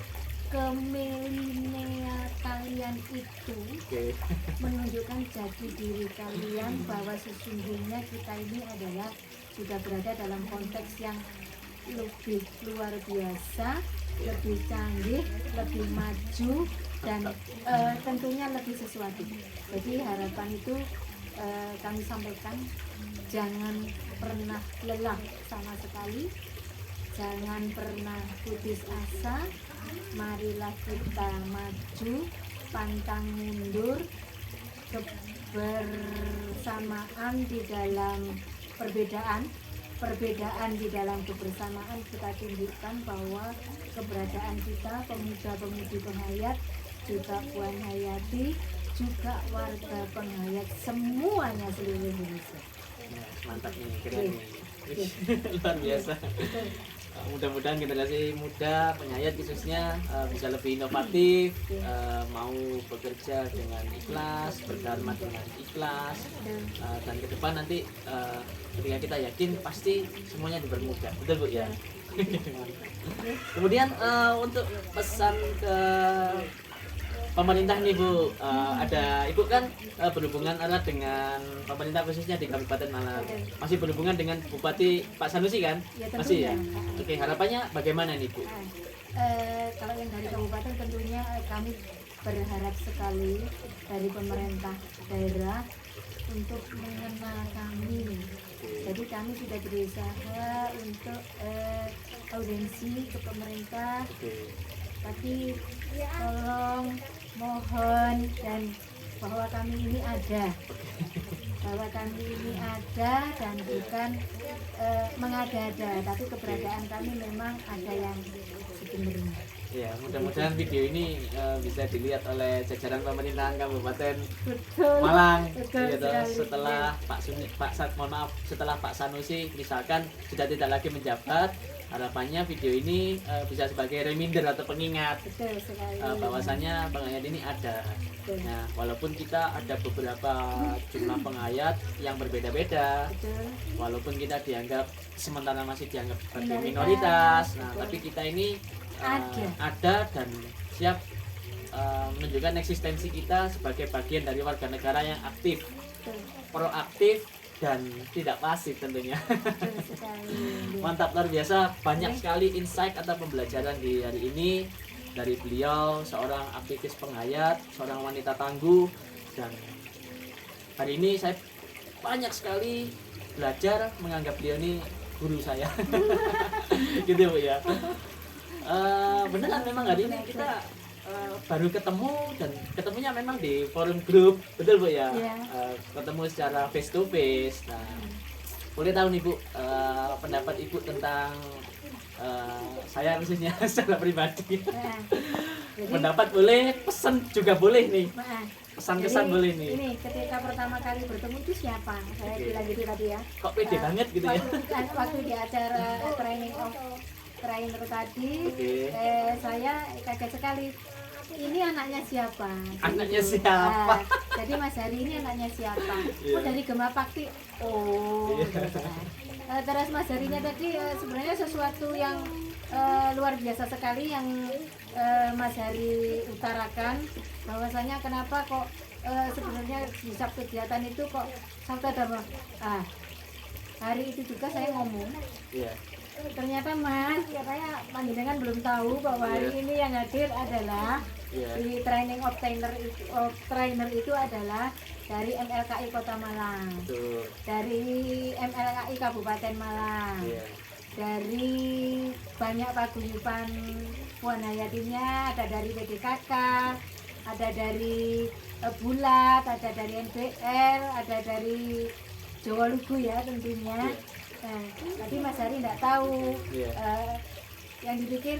kemilinia kalian itu, menunjukkan jati diri kalian bahwa sesungguhnya kita ini adalah sudah berada dalam konteks yang lebih luar biasa, lebih canggih, lebih maju, dan tentunya lebih sesuatu. Jadi harapan itu kami sampaikan, jangan pernah lelah sama sekali, jangan pernah putus asa, marilah kita maju, pantang mundur, kebersamaan di dalam perbedaan di dalam kebersamaan. Kita tunjukkan bahwa keberadaan kita, pemuda-pemudi penghayat, juga Puan Hayati, juga warga penghayat, semuanya seluruh Indonesia. Mantap nih, keren nih. Luar biasa. Mudah-mudahan generasi muda penghayat khususnya bisa lebih inovatif, mau bekerja dengan ikhlas, berdharma dengan ikhlas, dan ke depan nanti ketika kita yakin pasti semuanya dipermudah, betul Bu ya. Kemudian untuk pesan ke pemerintah nih Bu, ada Ibu kan berhubungan erat dengan pemerintah khususnya di Kabupaten Malang. Masih berhubungan dengan Bupati Pak Sanusi kan? Ya, masih ya? Oke, harapannya bagaimana nih Bu? Kalau yang dari kabupaten tentunya kami berharap sekali dari pemerintah daerah untuk mengenal kami. Jadi kami sudah berusaha untuk audiensi ke pemerintah. Tapi tolong, mohon, dan bahwa kami ini ada, dan bukan mengada-ada, tapi keberadaan kami memang ada yang sebenarnya. Ya, mudah-mudahan video ini bisa dilihat oleh jajaran pemerintahan Kabupaten Malang. Setelah setelah Pak Sanusi misalkan sudah tidak lagi menjabat, harapannya video ini bisa sebagai reminder atau pengingat bahwasannya penghayat ini ada. Nah, walaupun kita ada beberapa jumlah penghayat yang berbeda-beda, walaupun kita dianggap sementara masih dianggap sebagai minoritas, nah tapi kita ini ada dan siap menunjukkan eksistensi kita sebagai bagian dari warga negara yang aktif, proaktif, dan tidak pasif tentunya. Mantap, luar biasa, banyak sekali insight atau pembelajaran di hari ini dari beliau, seorang aktivis penghayat, seorang wanita tangguh, dan hari ini saya banyak sekali belajar menganggap beliau ini guru saya. Gitu Bu ya. Beneran memang hari ini kita baru ketemu, dan ketemunya memang di forum grup, betul Bu ya? Ketemu secara face to face. Nah, boleh tahu nih Bu, pendapat Ibu tentang saya khususnya secara pribadi. Pendapat boleh, pesan juga boleh nih. Pesan-kesan boleh nih. Ini ketika pertama kali bertemu itu siapa? Saya bilang gitu tadi ya. Kok pede banget gitu ya? Waktu di acara trainer tadi, saya kaget sekali. Ini anaknya siapa? Anaknya siapa? Jadi Mas Hari ini anaknya siapa? Oh, dari Gemapakti. Oh, Terus Mas Harinya tadi sebenarnya sesuatu yang luar biasa sekali yang Mas Hari utarakan, bahwasanya kenapa kok sebenarnya di Sabtu kegiatan itu kok Sabtu Dharma. Hari itu juga saya ngomong, Iya. ternyata Mas katanya panjenengan belum tahu bahwa hari ini yang hadir adalah di training of trainer itu adalah dari MLKI Kota Malang, Betul. dari MLKI Kabupaten Malang, dari banyak paguyuban Puan Hayatinya, ada dari PDKK, ada dari Bulat, ada dari NBL, ada dari Jawa Lugu ya tentunya. Nah, tadi Mas Hari tidak tahu, yang dipikir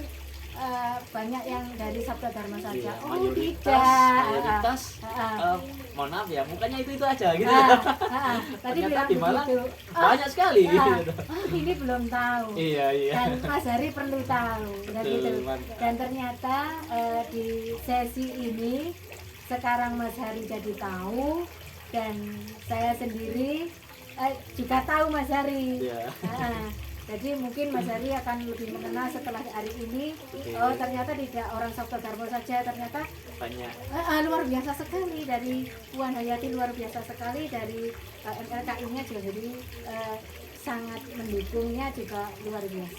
banyak yang dari Sabda Dharma saja. Oh mayoritas, tidak. mohon maaf ya, mukanya itu aja gitu. Tadi Ternyata bilang di Malang begitu. banyak sekali. Gitu. Ini belum tahu. Iya. Dan Mas Hari perlu tahu. Gitu. Mantap. Dan ternyata di sesi ini sekarang Mas Hari jadi tahu dan saya sendiri juga tahu Mas Hari. Jadi mungkin Mas Hari akan lebih mengenal setelah hari ini. Oh ternyata tidak orang Sabda Dharma saja, ternyata Banyak. luar biasa sekali dari Puan Hayati, luar biasa sekali dari MLKI-nya juga, jadi sangat mendukungnya juga luar biasa.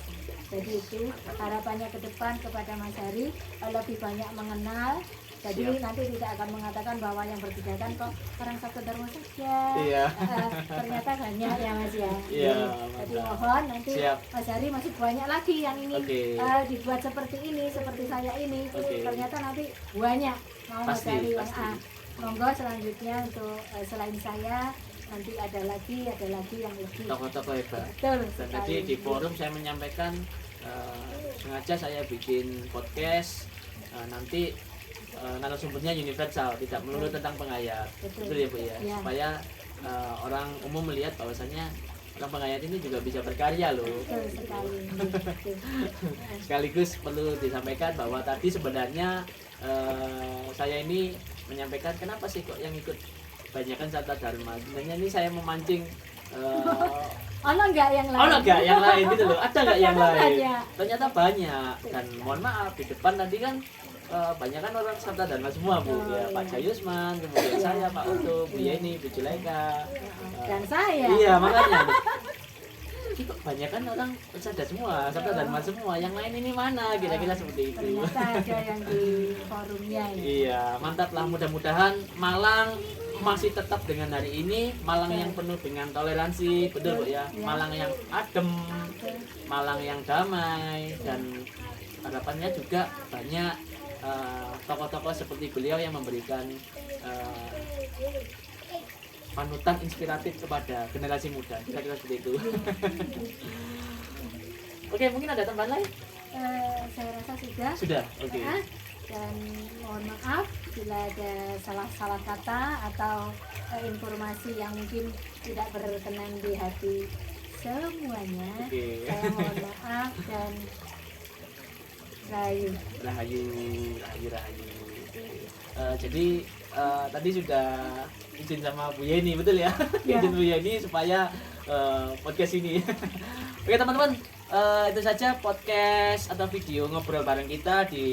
Jadi itu harapannya ke depan kepada Mas Hari lebih banyak mengenal. Jadi nanti tidak akan mengatakan bahwa yang berkegiatan kok orang Sabda Dharma saja. Ternyata banyak ya Mas ya. Jadi mohon nanti Mas Hari masih banyak lagi yang ingin dibuat seperti ini, seperti saya ini. Ternyata nanti banyak mau Mas Hari yang monggo selanjutnya untuk selain saya nanti ada lagi yang lebih Tokoh-tokoh hebat. Betul. Dan tadi di forum saya menyampaikan sengaja saya bikin podcast nanti narasumbernya universal, tidak melulu tentang penghayat. Betul ya Bu ya. Supaya orang umum melihat bahwasannya orang penghayat ini juga bisa berkarya loh. Betul sekali. Sekaligus perlu disampaikan bahwa tadi sebenarnya saya ini menyampaikan kenapa sih kok yang ikut banyakkan Sabda Dharma. Sebenarnya ini saya memancing Ono enggak yang lain? Ono enggak yang lain gitu loh. Ada enggak yang lain? Banyak. Ternyata banyak. Dan mohon maaf di depan tadi kan banyak kan orang Sabda Dharma semua Bu. Pak Jayusman, kemudian saya, Pak Uto, Bu Yeni, Bu Juleka. Dan saya. Iya, makanya. Itu banyak kan orang Sabda semua, Sabda Dharma semua. Yang lain ini mana? Kira-kira seperti itu. Ternyata ada yang di forumnya ya. Iya, mantap lah. Mudah-mudahan Malang masih tetap dengan hari ini, Malang yang penuh dengan toleransi, betul Bu ya. Malang yang adem, Malang yang damai, dan harapannya juga banyak tokoh-tokoh seperti beliau yang memberikan panutan inspiratif kepada generasi muda, kira-kira seperti itu. Oke, mungkin ada tambahan lain? Saya rasa sudah. Sudah, oke. Dan mohon maaf bila ada salah kata atau informasi yang mungkin tidak berkenan di hati semuanya. Saya mohon maaf dan rahayu. Jadi tadi sudah izin sama Bu Yeni, betul ya? Izin Bu Yeni supaya podcast ini. Oke teman-teman, itu saja podcast atau video ngobrol bareng kita di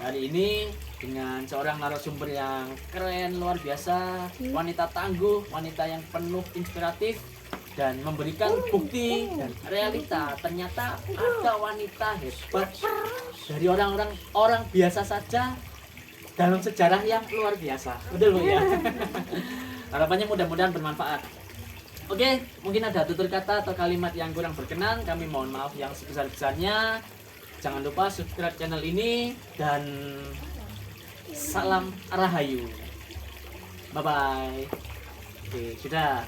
hari ini dengan seorang narasumber yang keren, luar biasa, wanita tangguh, wanita yang penuh inspiratif dan memberikan bukti dan realita. Ternyata ada wanita hebat dari orang biasa saja dalam sejarah yang luar biasa. Betul Bu ya? Harapannya mudah-mudahan bermanfaat. Oke, mungkin ada tutur kata atau kalimat yang kurang berkenan, kami mohon maaf yang sebesar-besarnya. Jangan lupa subscribe channel ini dan salam rahayu. Bye bye. Oke, sudah.